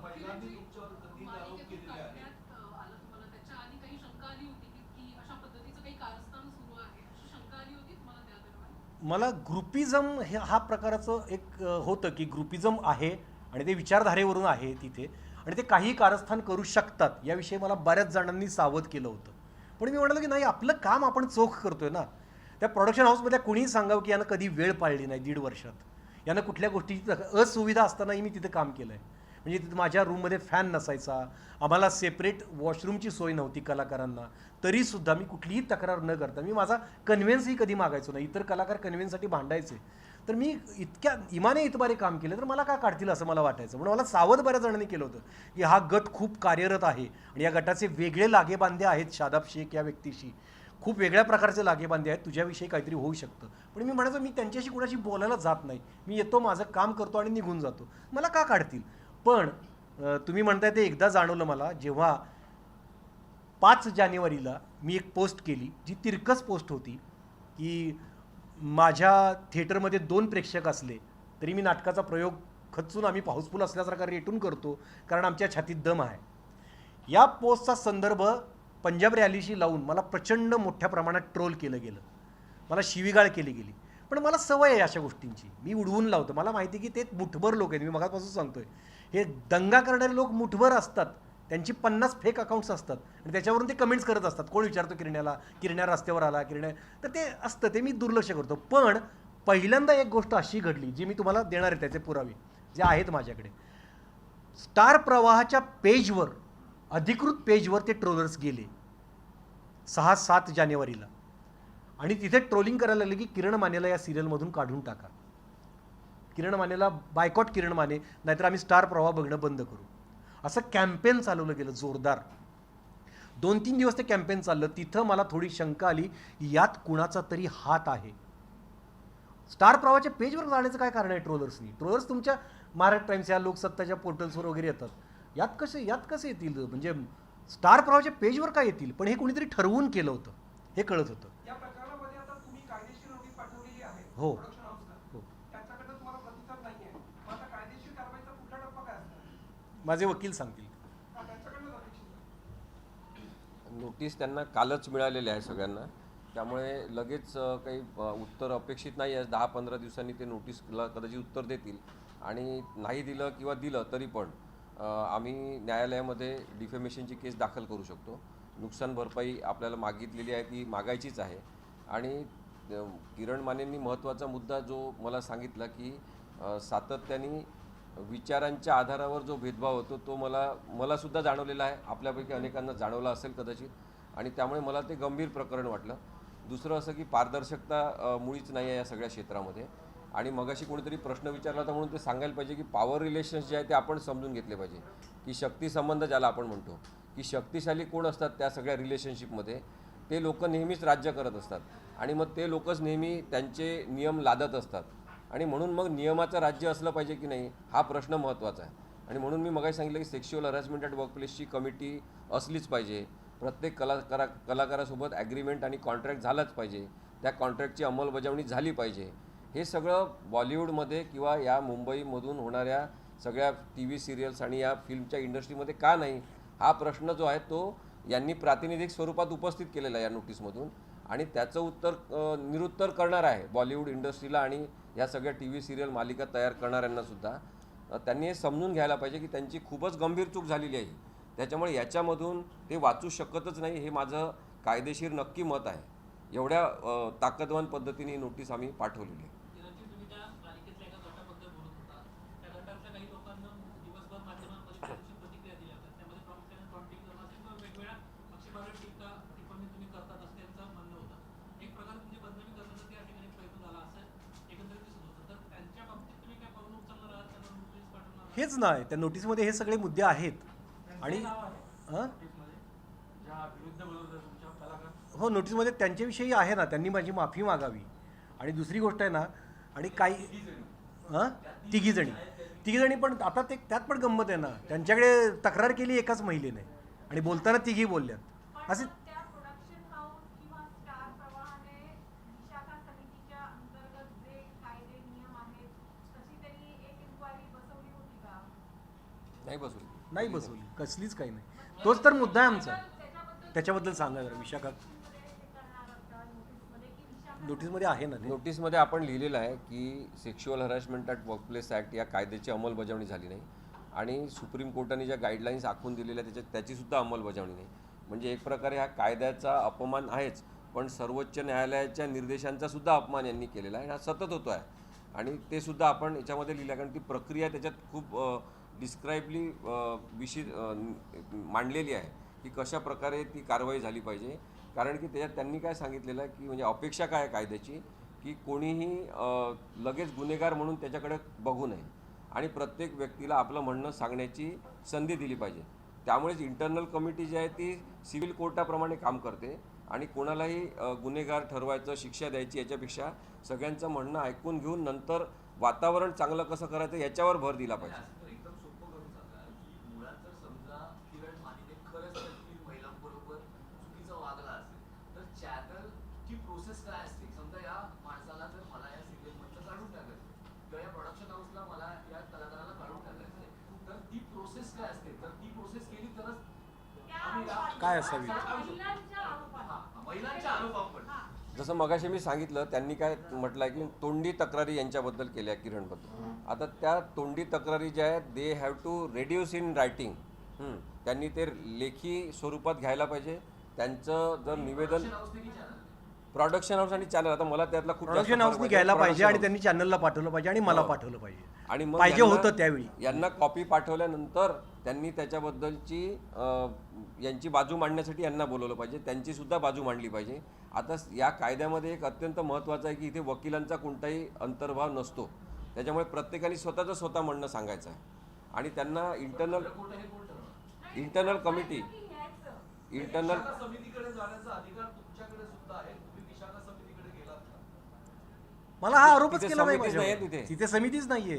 महिलांनी तुमच्यावर कथित आरोप केलेले आहेत. आलं तुम्हाला त्याच्या आधी काही शंका आली होती की अशा पद्धतीचं काही कारस्थान सुरू आहे, अशी शंका आली होती तुम्हाला त्या दरम्यान? मला ग्रुपिझम हा प्रकाराचं एक होतं की ग्रुपिझम आहे आणि ते विचारधारेवरून आहे तिथे, आणि ते काही कारस्थान करू शकतात याविषयी मला बऱ्याच जणांनी सावध केलं होतं. पण मी म्हणालो की नाही, आपलं काम आपण चोख करतोय ना. त्या प्रोडक्शन हाऊसमध्ये कुणीही सांगावं की यानं कधी वेळ पाळली नाही 1.5 वर्षात, यानं कुठल्या गोष्टीची असुविधा असतानाही मी तिथे काम केलं आहे. म्हणजे तिथं माझ्या रूममध्ये फॅन नसायचा, आम्हाला सेपरेट वॉशरूमची सोय नव्हती कलाकारांना, तरीसुद्धा मी कुठलीही तक्रार न करता मी माझा कन्व्हेन्सही कधी मागायचो नाही. इतर कलाकार कन्व्हेन्ससाठी भांडायचे, तर मी इतक्या इमाने इतबारे काम केलं तर मला का काढतील असं मला वाटायचं. म्हणून मला सावध बऱ्याच जणांनी केलं होतं की हा गट खूप कार्यरत आहे आणि या गटाचे वेगळे लागेबांधे आहेत, शादाब शेख या व्यक्तीशी खूप वेगळ्या प्रकारचे लागेबांधे आहेत, तुझ्याविषयी काहीतरी होऊ शकतं. पण मी म्हणायचो मी त्यांच्याशी कुणाशी बोलायला जात नाही, मी येतो, माझं काम करतो आणि निघून जातो, मला का काढतील. पण तुम्ही म्हणताय ते एकदा जाणवलं मला, जेव्हा 5 जानेवारीला मी एक पोस्ट केली जी तिरकस पोस्ट होती की माझ्या थिएटरमध्ये 2 प्रेक्षक असले तरी मी नाटकाचा प्रयोग खचून आम्ही हाऊसफुल असल्यासारखा रेटून करतो कारण आमच्या छातीत दम आहे. या पोस्टचा संदर्भ पंजाब रॅलीशी लावून मला प्रचंड मोठ्या प्रमाणात ट्रोल केलं गेलं, मला शिवीगाळ केली गेली. पण मला सवय आहे अशा गोष्टींची, मी उडवून लावतो. मला माहिती आहे की ते मुठभर लोक आहेत, मी मगापासून सांगतोय, हे दंगा करणारे लोक मुठभर असतात, त्यांची 50 फेक अकाउंट्स असतात आणि त्याच्यावरून ते कमेंट्स करत असतात. कोण विचारतो किरण्या रस्त्यावर आला, किरण्या, तर ते असतं, ते मी दुर्लक्ष करतो. पण पहिल्यांदा एक गोष्ट अशी घडली जी मी तुम्हाला देणार आहे, त्याचे पुरावे जे आहेत माझ्याकडे. स्टार प्रवाहाच्या पेजवर, अधिकृत पेजवर ते ट्रोलर्स गेले 6-7 जानेवारीला आणि तिथे ट्रोलिंग करायला लागले की किरण मानेला या सिरियलमधून काढून टाका, किरण मानेला बायकॉट किरण माने, नाहीतर आम्ही स्टार प्रवाह बघणं बंद करू, असं कॅम्पेन चालवलं गेलं जोरदार. 2-3 दिवस ते कॅम्पेन चाललं. तिथं मला थोडी शंका आली, यात कुणाचा तरी हात आहे. स्टार प्रवाहाच्या पेजवर जाण्याचं काय कारण आहे ट्रोलर्सनी? ट्रोलर्स तुमच्या महाराष्ट्र टाइम्स या लोकसत्ताच्या पोर्टल्सवर वगैरे येतात, यात कसे येतील? म्हणजे स्टार प्रवाहाच्या पेजवर काय येतील? पण हे कुणीतरी ठरवून केलं होतं, हे कळत होतं. या प्रकरणामध्ये आता तुम्ही कायदेशीर नोटीस पाठवलेली आहे हो. प्रोडक्शन हाऊसला, हो. त्यांच्याकडे तुम्हाला प्रतिसाद नाहीये. मग आता कायदेशीर कारवाईचा पुढचा टप्पा काय असणार? माझे वकील सांगतील. त्यांच्याकडनं अपेक्षित आहे. नोटीस त्यांना कालच मिळालेले आहे सगळ्यांना, त्यामुळे लगेच काही उत्तर अपेक्षित नाही आहे. 10-15 दिवसांनी ते नोटीसला कदाचित उत्तर देतील. आणि नाही दिलं किंवा दिलं तरी पण आम्ही न्यायालयामध्ये डिफेमेशनची केस दाखल करू शकतो. नुकसान भरपाई आपल्याला मागितलेली आहे ती मागायचीच आहे. आणि किरण मानेंनी महत्त्वाचा मुद्दा जो मला सांगितला की सातत्याने विचारांच्या आधारावर जो भेदभाव होतो तो मला सुद्धा जाणवलेला आहे, आपल्यापैकी अनेकांना जाणवला असेल कदाचित, आणि त्यामुळे मला ते गंभीर प्रकरण वाटलं. दुसरं असं की पारदर्शकता मुळीच नाही आहे या सगळ्या क्षेत्रामध्ये. आणि मगाशी कोणीतरी प्रश्न विचारला होता म्हणून ते सांगायला पाहिजे की पॉवर रिलेशन्स जे आहे ते आपण समजून घेतले पाहिजे, की शक्ती संबंध ज्याला आपण म्हणतो, की शक्तिशाली कोण असतात त्या सगळ्या रिलेशनशिपमध्ये, ते लोक नेहमीच राज्य करत असतात आणि मग ते लोकच नेहमी त्यांचे नियम लादत असतात. आणि म्हणून मग नियमाचं राज्य असलं पाहिजे की नाही हा प्रश्न महत्त्वाचा आहे. आणि म्हणून मी मगाशी सांगितलं की सेक्शुअल हॅरॅसमेंट ॲट वर्कप्लेसची कमिटी असलीच पाहिजे, प्रत्येक कलाकारासोबत ॲग्रीमेंट आणि कॉन्ट्रॅक्ट झालाच पाहिजे, त्या कॉन्ट्रॅक्टची अंमलबजावणी झाली पाहिजे. हे सगळं बॉलिवूडमध्ये किंवा या मुंबईमधून होणाऱ्या सगळ्या टी व्ही सिरियल्स आणि या फिल्मच्या इंडस्ट्रीमध्ये का नाही, हा प्रश्न जो आहे तो यांनी प्रातिनिधिक स्वरूपात उपस्थित केलेला आहे या नोटीसमधून. आणि त्याचं उत्तर निरुत्तर करणार आहे बॉलिवूड इंडस्ट्रीला आणि ह्या सगळ्या टी व्ही सिरियल मालिका तयार करणाऱ्यांनासुद्धा. त्यांनी हे समजून घ्यायला पाहिजे की त्यांची खूपच गंभीर चूक झालेली आहे. त्याच्यामुळे याच्यामधून ते वाचू शकतच नाही, हे माझं कायदेशीर नक्की मत आहे. एवढ्या ताकदवान पद्धतीने नोटीस आम्ही पाठवलेली आहे. किरणजी, तुम्ही त्या मालिकेतल्या एका गटाबद्दल बोलत होता. त्या गटातल्या काही लोकांना दिवसभर माध्यमांमध्ये त्यांची प्रतिक्रिया दिल्या होत्या. त्यामध्ये प्रामुख्याने टॉन्टिंग करणं असेल किंवा वेगवेगळ्या आक्षेपार्ह टीका टिप्पणी तुम्ही करतात असं त्यांचं म्हणणं होतं. एक प्रकारे तुमची बदनामी करण्याचा त्या ठिकाणी प्रयत्न झाला असं एकंदरीत दिसत होतं. तर त्यांच्या बाबतीत तुम्ही काय पाऊल उचलणार आहात, त्यांना नोटीस पाठवणार आहात? हेच नाही, त्या नोटीसमध्ये हे सगळे मुद्दे आहेत. आणि त्यांचं नाव आहे हां नोटीसमध्ये, ज्या विरुद्ध बोलत होत्या तुमच्या कलाकार. हो, नोटीसमध्ये त्यांच्याविषयी आहे ना, त्यांनी माझी माफी मागावी. आणि दुसरी गोष्ट आहे ना, आणि काही हां तिघीजणी पण आता ते त्यात पण गंमत आहे ना, त्यांच्याकडे तक्रार केली एकाच महिलेने आणि बोलताना तिघी बोलल्यात असे. त्या प्रोडक्शन हाऊस किंवा स्टार प्रवाहाने विशाखा समितीच्या अंतर्गत जे कायदे नियम आहेत तशी त्यांनी एक इन्क्वायरी बसवली होती का? नाही बसवली. कसलीच काही नाही. तोच तर मुद्दा आहे आमचा. त्याच्याबद्दल सांगा जरा. विशाखा नोटीसमध्ये आहे ना ते. नोटीसमध्ये आपण लिहिलेलं आहे की sexual harassment at workplace act या कायद्याची अंमलबजावणी झाली नाही आणि सुप्रीम कोर्टाने ज्या गाईडलाईन्स आखून दिलेल्या त्याचीसुद्धा अंमलबजावणी नाही. म्हणजे एक प्रकारे हा कायद्याचा अपमान आहेच, पण सर्वोच्च न्यायालयाच्या निर्देशांचासुद्धा अपमान यांनी केलेला आहे. हा सतत होतो आहे आणि ते सुद्धा आपण याच्यामध्ये लिहिलं, कारण ती प्रक्रिया त्याच्यात खूप डिस्क्राईबली मांडलेली आहे की कशा प्रकारे ती कारवाई झाली पाहिजे. कारण की त्याच्यात त्यांनी काय सांगितलेलं आहे की म्हणजे अपेक्षा काय आहे कायद्याची, की कोणीही लगेच गुन्हेगार म्हणून त्याच्याकडे बघू नये आणि प्रत्येक व्यक्तीला आपलं म्हणणं सांगण्याची संधी दिली पाहिजे. त्यामुळेच इंटरनल कमिटी जी आहे ती सिव्हिल कोर्टाप्रमाणे काम करते आणि कोणालाही गुन्हेगार ठरवायचं, शिक्षा द्यायची याच्यापेक्षा सगळ्यांचं म्हणणं ऐकून घेऊन नंतर वातावरण चांगलं कसं करायचं याच्यावर भर दिला पाहिजे. असं तर एकदम सोपं करून सांगा की मुळात जर समजा किरण मानेने खरंच त्या तीन महिलांबरोबर चुकीचं वागला असेल तर चॅनलची प्रोसेस काय असते? समजा या माणसाला जर मला या सिरियलमधलं काढून टाकायचं किंवा या प्रोडक्शन हाऊसला मला या कलाकाराला काढून टाकायचं तर ती प्रोसेस काय असते? तर ती प्रोसेस केली तरच आम्ही काय असावी? महिलांच्या आरोपांवर जसं मगाशी मी सांगितलं, त्यांनी काय म्हटलं आहे की तोंडी तक्रारी यांच्याबद्दल केल्या किरणबद्दल. आता त्या तोंडी तक्रारी ज्या आहेत they have to reduce in writing. त्यांनी ते लेखी स्वरूपात घ्यायला पाहिजे. त्यांचं जर निवेदन प्रोडक्शन हाऊस आणि चॅनल, आता मला त्यातला खूप प्रोडक्शन हाऊसनी घ्यायला पाहिजे आणि त्यांनी चॅनलला पाठवलं पाहिजे आणि मला पाठवलं पाहिजे आणि मग पाहिजे होतं त्यावेळी. यांना कॉपी पाठवल्यानंतर त्यांनी त्याच्याबद्दलची यांची बाजू मांडण्यासाठी यांना बोलवलं पाहिजे, त्यांची सुद्धा बाजू मांडली पाहिजे. आता या कायद्यामध्ये एक अत्यंत महत्त्वाचं आहे की इथे वकिलांचा कोणताही अंतर्भाव नसतो. त्याच्यामुळे प्रत्येकाने स्वतः म्हणणं सांगायचं आहे आणि त्यांना इंटरनल कमिटी इंटरनल समितीकडे जाण्याचा अधिकार तुमच्याकडे सुद्धा आहे. तुम्ही विशाखा समितीकडे गेलात का? मला हा आरोपच तिथे केला नाही समितीच नाहीये माझ्यावर. तिथे. तिथे समितीच नाहीये.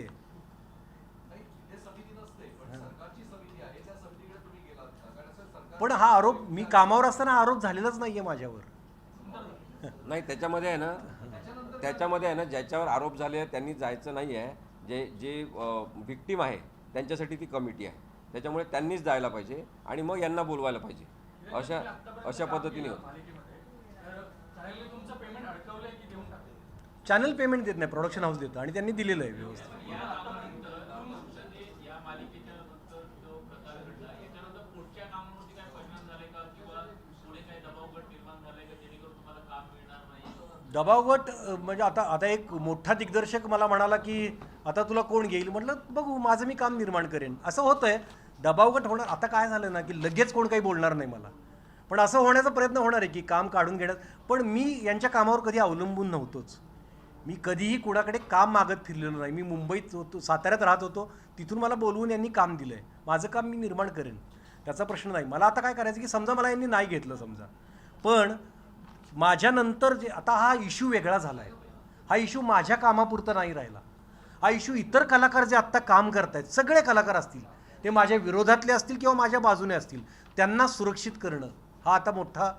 नाही, तिथे समिती नसते पण सरकारची समिती आहे. त्या समितीकडे तुम्ही गेलात का? कारण असं सरकार पण हा आरोप मी कामावर असताना आरोप झालेलाच नाहीये माझ्यावर. नाही, त्याच्यामध्ये आहे ना ज्याच्यावर आरोप झाले त्यांनी जायचं नाही आहे. जे व्हिक्टीम आहे त्यांच्यासाठी ती कमिटी आहे. त्याच्यामुळे त्यांनीच जायला पाहिजे आणि मग यांना बोलवायला पाहिजे. अशा पद्धतीने होतं. चॅनलने तुमचं पेमेंट अडकवलंय की देऊन टाकलं? चॅनल पेमेंट देत नाही, प्रोडक्शन हाऊस देतं आणि त्यांनी दिलेलं आहे व्यवस्थित. या मालिकेच्या नंतर जो प्रकार घडला याच्यानंतर पुढच्या कामावरती काय परिणाम झाले का किंवा पुढे काही दबावगट निर्माण झाले का जेणेकरून तुम्हाला काम मिळणार नाही? दबावगट म्हणजे आता एक मोठा दिग्दर्शक मला म्हणाला की आता तुला कोण घेईल. म्हटलं बघू, माझं मी काम निर्माण करेन. असं होतंय, दबावगट होणार. आता काय झालं ना की लगेच कोण काही बोलणार नाही मला, पण असं होण्याचा प्रयत्न होणार आहे की काम काढून घेण्यात. पण मी यांच्या कामावर कधी अवलंबून नव्हतोच. मी कधीही कुणाकडे काम मागत फिरलेलो नाही. मी मुंबईत होतो, साताऱ्यात राहत होतो, तिथून मला बोलवून यांनी काम दिलं आहे. माझं काम मी निर्माण करेन, त्याचा प्रश्न नाही. मला आता काय करायचं की समजा मला यांनी नाही घेतलं समजा, पण माझ्यानंतर जे आता हा इश्यू वेगळा झाला आहे. हा इश्यू माझ्या कामापुरता नाही राहिला. हा इश्यू इतर कलाकार जे आत्ता काम करत आहेत, सगळे कलाकार असतील, ते माझ्या विरोधातले असतील किंवा माझ्या बाजूने असतील, त्यांना सुरक्षित करणं हा आता मोठा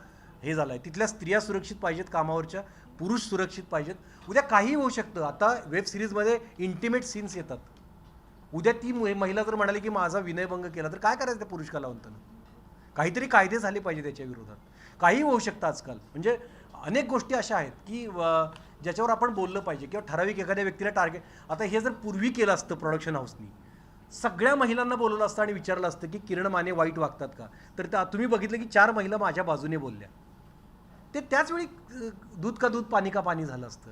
हे झाला आहे. तिथल्या स्त्रिया सुरक्षित पाहिजेत कामावरच्या, पुरुष सुरक्षित पाहिजेत. उद्या काही होऊ शकतं. आता वेब सिरीजमध्ये इंटिमेट सीन्स येतात. उद्या ती महिला जर म्हणाली की माझा विनयभंग केला तर काय करायचं त्या पुरुष कलावंतानं? काहीतरी कायदे झाले पाहिजे त्याच्या विरोधात. काही होऊ शकतं आजकाल. म्हणजे अनेक गोष्टी अशा आहेत की ज्याच्यावर आपण बोललं पाहिजे किंवा ठराविक एखाद्या व्यक्तीला टार्गेट. आता हे जर पूर्वी केलं असतं प्रोडक्शन हाऊसनी, सगळ्या महिलांना बोलवलं असतं आणि विचारलं असतं की किरण माने वाईट वागतात का, तर तुम्ही बघितलं की 4 महिला माझ्या बाजूने बोलल्या. ते त्याचवेळी दूध का दूध पाणी का पाणी झालं असतं.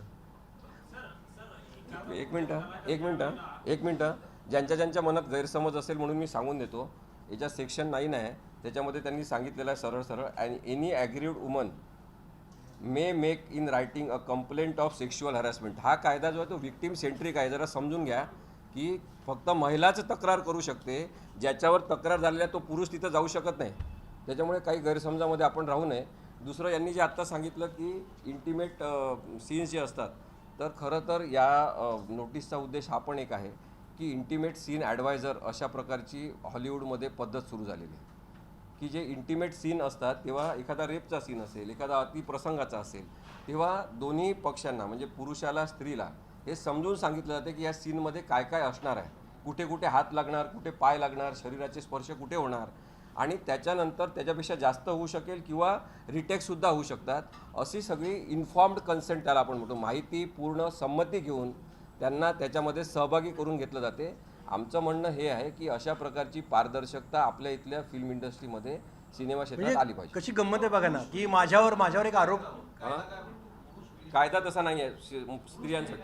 एक मिनटं ज्यांच्या मनात गैरसमज असेल म्हणून मी सांगून देतो. याच्या सेक्शन 9 आहे, त्याच्यामध्ये त्यांनी सांगितलेलं आहे सरळ and any agreed woman may make in writing a complaint of sexual harassment. हा कायदा जो आहे तो व्हिक्टीम सेंट्रिक आहे. जरा समजून घ्या की फक्त महिलाच तक्रार करू शकते. ज्याच्यावर तक्रार झालेल्या तो पुरुष तिथं जाऊ शकत नाही. त्याच्यामुळे काही गैरसमजामध्ये आपण राहू नये. दुसरं, यांनी जे आत्ता सांगितलं की इंटिमेट सीन्स जे असतात, तर खरं तर या नोटीसचा उद्देश हा पण एक आहे की इंटिमेट सीन ॲडवायझर अशा प्रकारची हॉलिवूडमध्ये पद्धत सुरू झालेली आहे की जे इंटिमेट सीन असतात तेव्हा एखादा रेपचा सीन असेल, एखादा अतिप्रसंगाचा असेल, तेव्हा दोन्ही पक्षांना म्हणजे पुरुषाला स्त्रीला हे समजून सांगितलं जाते की या सीनमध्ये काय काय असणार आहे, कुठे कुठे हात लागणार, कुठे पाय लागणार, शरीराचे स्पर्श कुठे होणार, आणि त्याच्यानंतर त्याच्यापेक्षा जास्त होऊ शकेल किंवा रिटेकसुद्धा होऊ शकतात. अशी सगळी इन्फॉर्म्ड कन्सेंट त्याला आपण म्हणतो, माहिती पूर्ण संमती घेऊन त्यांना त्याच्यामध्ये सहभागी करून घेतलं जाते. आमचं म्हणणं हे आहे की अशा प्रकारची पारदर्शकता आपल्या इथल्या फिल्म इंडस्ट्रीमध्ये सिनेमा क्षेत्रात आली पाहिजे. कशी गंमत आहे बघा ना की माझ्यावर एक आरोप. कायदा तसा नाही आहे स्त्रियांसाठी.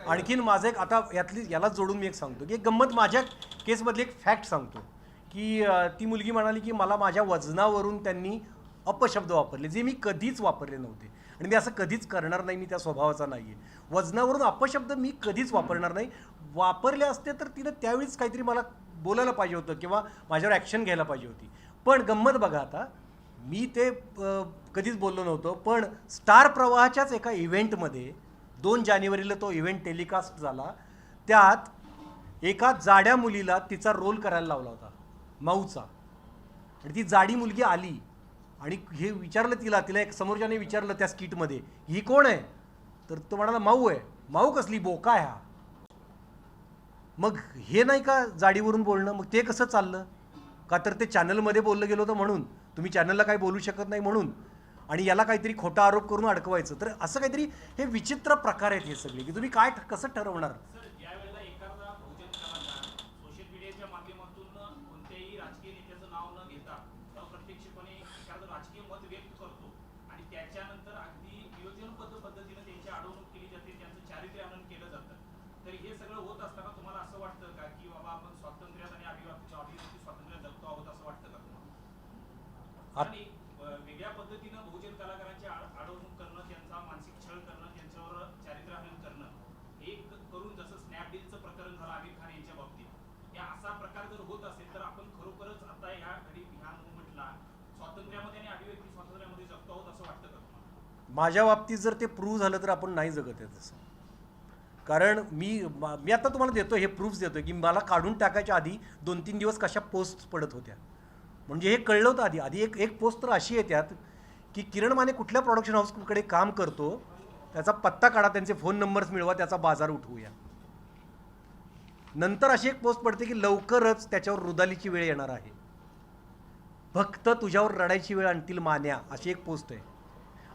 आणखीन माझं एक आता याला जोडून मी एक सांगतो की एक गंमत माझ्या केसमधली एक फॅक्ट सांगतो की ती मुलगी म्हणाली की मला माझ्या वजनावरून त्यांनी अपशब्द वापरले जे मी कधीच वापरले नव्हते आणि मी असं कधीच करणार नाही. मी त्या स्वभावाचा नाही आहे. वजनावरून अपशब्द मी कधीच वापरणार नाही. वापरले असते तर तिनं त्यावेळीच काहीतरी मला बोलायला पाहिजे होतं किंवा माझ्यावर ॲक्शन घ्यायला पाहिजे होती. पण गंमत बघा, आता मी ते कधीच बोललो नव्हतो. पण स्टार प्रवाहाच्याच एका इव्हेंटमध्ये 2 जानेवारीला तो इव्हेंट टेलिकास्ट झाला. त्यात एका जाड्या मुलीला तिचा रोल करायला लावला होता, माऊचा. आणि ती जाडी मुलगी आली आणि हे विचारलं तिला एक समोरच्याने विचारलं त्या स्किटमध्ये, ही कोण आहे? तर तो म्हणाला माऊ आहे. माऊ कसली, बोका आहे हा. मग हे नाही का जाडीवरून बोलणं? मग ते कसं चाललं? का तर ते चॅनलमध्ये बोललं गेलं होतं म्हणून, तुम्ही चॅनलला काही बोलू शकत नाही म्हणून, आणि याला काहीतरी खोटा आरोप करून अडकवायचं. तर असं काहीतरी हे विचित्र प्रकार आहेत हे सगळे की तुम्ही काय कसं ठरवणार? यावेळेला एखादा भोजन कलाकार सोशल मीडियाच्या माध्यमातून कोणत्याही राजकीय नेत्याचं नाव न घेता अप्रत्यक्षपणे एखादं राजकीय मत व्यक्त करतो आणि त्याच्यानंतर अगदी नियोजनबद्ध पद्धतीनं त्यांची अडवणूक केली जाते, त्यांचं चारित्र्य हनन केलं जातं. तर हे सगळं होत असताना तुम्हाला असं वाटतं का की बाबा आपण स्वातंत्र्यात आणि अभिव्यक्ती स्वातंत्र्यात जगतो आहोत असं वाटतं का तुम्हाला? आणि वेगळ्या पद्धतीनं बहुजन कलाकारांची अडवणूक करणं, त्यांचा मानसिक छळ करणं, त्यांच्यावर चारित्र्यहनन करणं, हे करून जसं स्नॅपडीलचं प्रकरण झालं आमिर खान यांच्या बाबतीत, या असा प्रकार जर होत असेल तर आपण खरोखरच आता ह्या मुवमेंटला स्वातंत्र्यामध्ये आणि अभिव्यक्ती स्वातंत्र्यामध्ये जगतो आहोत असं वाटतं का तुम्हाला? माझ्या बाबतीत जर ते प्रूव्ह झालं तर आपण नाही जगत आहे तसं. कारण मी आता तुम्हाला देतो हे प्रूफ्स देतो की मला काढून टाकायच्या आधी 2-3 दिवस कशा पोस्ट पडत होत्या. म्हणजे हे कळलं होतं आधी एक पोस्ट तर अशी आहे त्यात की किरण माने कुठल्या प्रोडक्शन हाऊसकडे काम करतो, त्याचा पत्ता काढा, त्यांचे फोन नंबर्स मिळवा, त्याचा बाजार उठवूया. नंतर अशी एक पोस्ट पडते की लवकरच त्याच्यावर रुदालीची वेळ येणार आहे, फक्त तुझ्यावर रडायची वेळ आणतील मान्या, अशी एक पोस्ट आहे.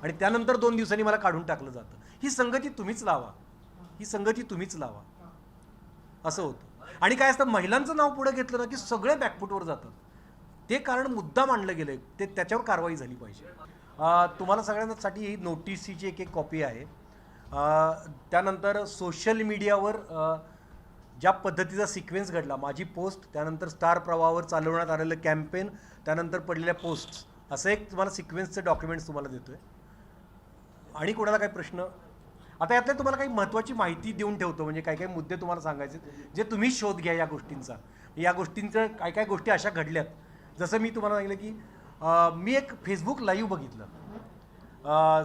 आणि त्यानंतर 2 दिवसांनी मला काढून टाकलं जातं. ही संगती तुम्हीच लावा, असं होतं. आणि काय असतं, महिलांचं नाव पुढे घेतलं ना की सगळे बॅकफुटवर जातात. ते कारण मुद्दा मांडलं गेलं ते त्याच्यावर कारवाई झाली पाहिजे. तुम्हाला सगळ्यांसाठी ही नोटीसची एक कॉपी आहे. त्यानंतर सोशल मीडियावर ज्या पद्धतीचा सिक्वेन्स घडला, माझी पोस्ट, त्यानंतर स्टार प्रवाहावर चालवण्यात आलेलं कॅम्पेन, त्यानंतर पडलेल्या पोस्ट्स, असं एक तुम्हाला सिक्वेन्सचं डॉक्युमेंट्स तुम्हाला देतो आहे. आणि कोणाला काही प्रश्न? आता यातल्या तुम्हाला काही महत्त्वाची माहिती देऊन ठेवतो, म्हणजे काही मुद्दे तुम्हाला सांगायचे जे तुम्ही शोध घ्या या गोष्टींचा. या गोष्टींचं काय गोष्टी अशा घडल्यात. जसं मी तुम्हाला सांगितलं की मी एक फेसबुक लाईव्ह बघितलं.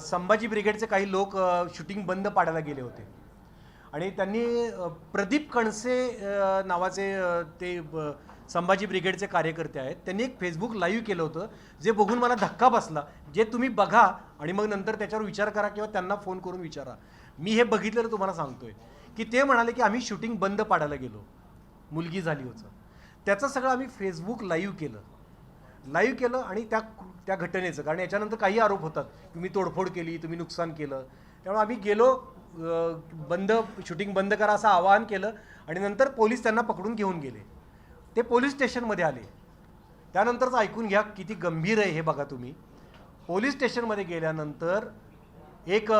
संभाजी ब्रिगेडचे काही लोक शूटिंग बंद पाडायला गेले होते आणि त्यांनी प्रदीप कणसे नावाचे ते संभाजी ब्रिगेडचे कार्यकर्ते आहेत, त्यांनी एक फेसबुक लाईव्ह केलं होतं जे बघून मला धक्का बसला. जे तुम्ही बघा आणि मग नंतर त्याच्यावर विचार करा किंवा त्यांना फोन करून विचारा. मी हे बघितलं तर तुम्हाला सांगतोय की ते म्हणाले की आम्ही शूटिंग बंद पाडायला गेलो, मुलगी झाली होतं. त्याचं सगळं आम्ही फेसबुक लाईव्ह केलं आणि त्या घटनेचं, कारण याच्यानंतर काही आरोप होतात, तुम्ही तोडफोड केली, तुम्ही नुकसान केलं. त्यामुळे आम्ही गेलो, शूटिंग बंद करा असं आवाहन केलं आणि नंतर पोलीस त्यांना पकडून घेऊन गेले. ते पोलीस स्टेशनमध्ये आले. त्यानंतरच ऐकून घ्या किती गंभीर आहे हे बघा तुम्ही. पोलीस स्टेशनमध्ये गेल्यानंतर एक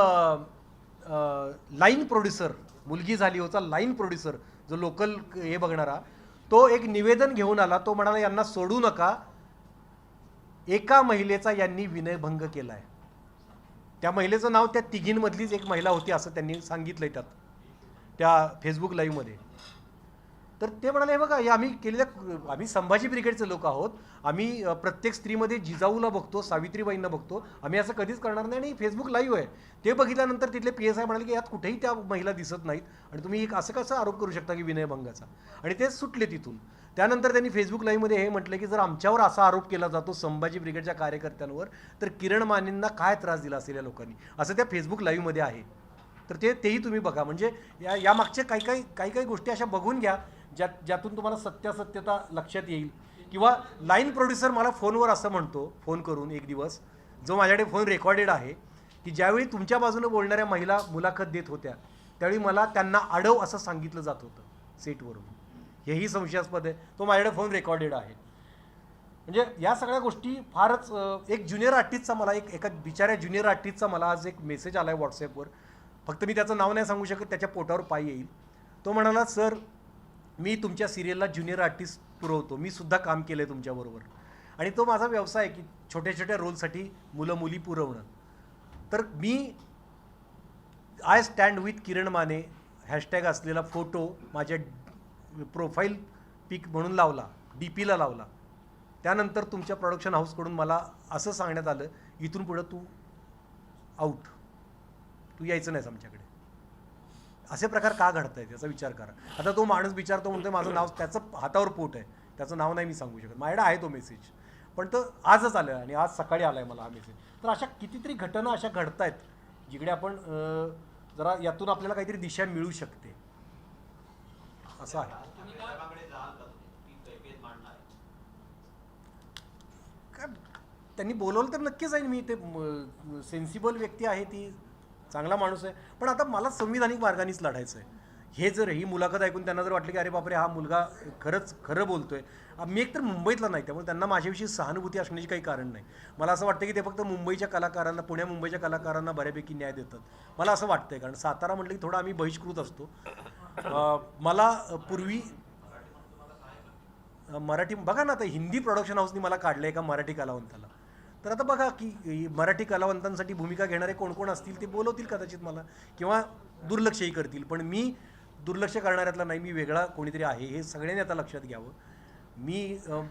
लाईन प्रोड्युसर, मुलगी झाली होता लाईन प्रोड्युसर, जो लोकल हे बघणारा, तो एक निवेदन घेऊन आला. तो म्हणाला यांना सोडू नका, एका महिलेचा यांनी विनयभंग केला आहे. त्या महिलेचं नाव त्या तिघींमधलीच एक महिला होती असं त्यांनी सांगितलंय त्या फेसबुक लाईव्हमध्ये. तर ते म्हणाले, हे बघा, हे आम्ही संभाजी ब्रिगेडचे लोक आहोत, आम्ही प्रत्येक स्त्रीमध्ये जिजाऊला बघतो, सावित्रीबाईंना बघतो, आम्ही असं कधीच करणार नाही. आणि फेसबुक लाईव्ह आहे. ते बघितल्यानंतर तिथले PSI म्हणाले की यात कुठेही त्या महिला दिसत नाहीत आणि तुम्ही असं कसं आरोप करू शकता की विनयभंगाचा. आणि ते सुटले तिथून. त्यानंतर त्यांनी फेसबुक लाईव्हमध्ये हे म्हटलं की जर आमच्यावर असा आरोप केला जातो संभाजी ब्रिगेडच्या कार्यकर्त्यांवर, तर किरण मानेंना काय त्रास दिला असेल या लोकांनी, असं त्या फेसबुक लाईव्हमध्ये आहे. तर तेही तुम्ही बघा. म्हणजे या मागचे काही गोष्टी अशा बघून घ्या ज्यातून तुम्हाला सत्यासत्यता लक्षात येईल. किंवा लाईन प्रोड्युसर मला फोनवर असं म्हणतो, फोन करून एक दिवस, जो माझ्याकडे फोन रेकॉर्डेड आहे, की ज्यावेळी तुमच्या बाजूने बोलणाऱ्या महिला मुलाखत देत होत्या त्यावेळी मला त्यांना अडव असं सांगितलं जात होतं सेटवरून. हेही संशयास्पद आहे. तो माझ्याकडे फोन रेकॉर्डेड आहे. म्हणजे या सगळ्या गोष्टी फारच. एक ज्युनियर आर्टिस्टचा मला एका बिचाऱ्या ज्युनियर आर्टिस्टचा मला आज एक मेसेज आला आहे व्हॉट्सॲपवर. फक्त मी त्याचं नाव नाही सांगू शकत, त्याच्या पोटावर पाय येईल. तो म्हणाला, सर मी तुमच्या सिरियलला ज्युनियर आर्टिस्ट पुरवतो, मी सुद्धा काम केलं आहे तुमच्याबरोबर, आणि तो माझा व्यवसाय आहे की छोट्या छोट्या रोलसाठी मुलं मुली पुरवणं. तर मी I stand with Kiran Mane hashtag असलेला फोटो माझ्या प्रोफाईल पिक म्हणून लावला, DPला लावला. त्यानंतर तुमच्या प्रोडक्शन हाऊसकडून मला असं सांगण्यात आलं, इथून पुढं तू आऊट, तू यायचं नाहीस आमच्याकडे. असे प्रकार का घडत आहेत याचा विचार करा. आता तो माणूस विचारतो, म्हणतो माझं नाव, त्याचं हातावर पोट आहे, त्याचं नाव नाही मी सांगू शकत. माझ्याकडे आहे तो मेसेज, पण तो आजच आला आहे आणि आज सकाळी आला आहे मला हा मेसेज. तर अशा कितीतरी घटना अशा घडत आहेत जिकडे आपण जरा यातून आपल्याला काहीतरी दिशा मिळू शकते, असं आहे. काय त्यांनी बोलवलं तर नक्की जाईन मी. ते सेन्सिबल व्यक्ती आहे, ती चांगला माणूस आहे. पण आता मला संविधानिक मार्गानेच लढायचं आहे. हे जर ही मुलाखत ऐकून त्यांना जर वाटलं की अरे बापरे हा मुलगा खरं बोलतोय, मी एकतर मुंबईतला नाही, त्यामुळे त्यांना माझ्याविषयी सहानुभूती असण्याची काही कारण नाही. मला असं वाटतं की ते फक्त मुंबईच्या कलाकारांना, मुंबईच्या कलाकारांना बऱ्यापैकी न्याय देतात, मला असं वाटतंय. कारण सातारा म्हटलं की थोडा आम्ही बहिष्कृत असतो. मला पूर्वी मराठी बघा ना, आता हिंदी प्रोडक्शन हाऊसनी मला काढलं एका मराठी कलावंताला. तर आता बघा की मराठी कलावंतांसाठी भूमिका घेणारे कोण कोण असतील ते बोलवतील कदाचित मला, किंवा दुर्लक्षही करतील. पण मी दुर्लक्ष करणाऱ्यातला नाही, मी वेगळा कोणीतरी आहे, हे सगळ्यांनी आता लक्षात घ्यावं.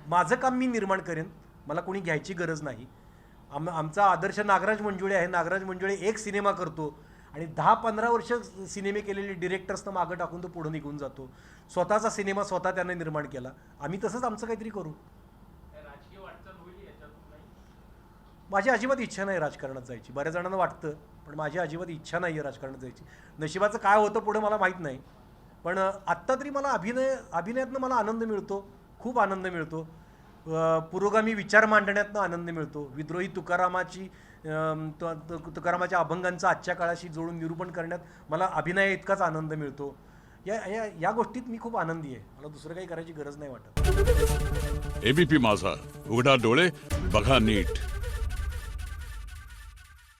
माझं काम मी निर्माण करेन, मला कोणी घ्यायची गरज नाही. आमचा आदर्श नागराज मंजुळे आहे. नागराज मंजुळे एक सिनेमा करतो आणि 10-15 वर्ष सिनेमे केलेले डिरेक्टर्सनं मागं टाकून तो पुढं निघून जातो. स्वतःचा सिनेमा स्वतः त्याने निर्माण केला. आम्ही तसंच आमचं काहीतरी करू. राजकीय वाटचाल होईल याच्यातून नाही? माझी अजिबात इच्छा नाही राजकारणात जायची. बऱ्याच जणांना वाटतं, पण माझी अजिबात इच्छा नाही आहे राजकारणात जायची. नशिबाचं काय होतं पुढे मला माहीत नाही, पण आत्ता तरी मला अभिनयातनं मला आनंद मिळतो, खूप आनंद मिळतो. पुरोगामी विचार मांडण्यातनं आनंद मिळतो. विद्रोही तुकारामाच्या अभंगांचा आजच्या काळाशी जोडून निरूपण करण्यात मला अभिनय इतकाच आनंद मिळतो. या गोष्टीत मी खूप आनंदी आहे. मला दुसरं काही करायची गरज नाही वाटत. ABP माझा, उघडा डोळे बघा नीट.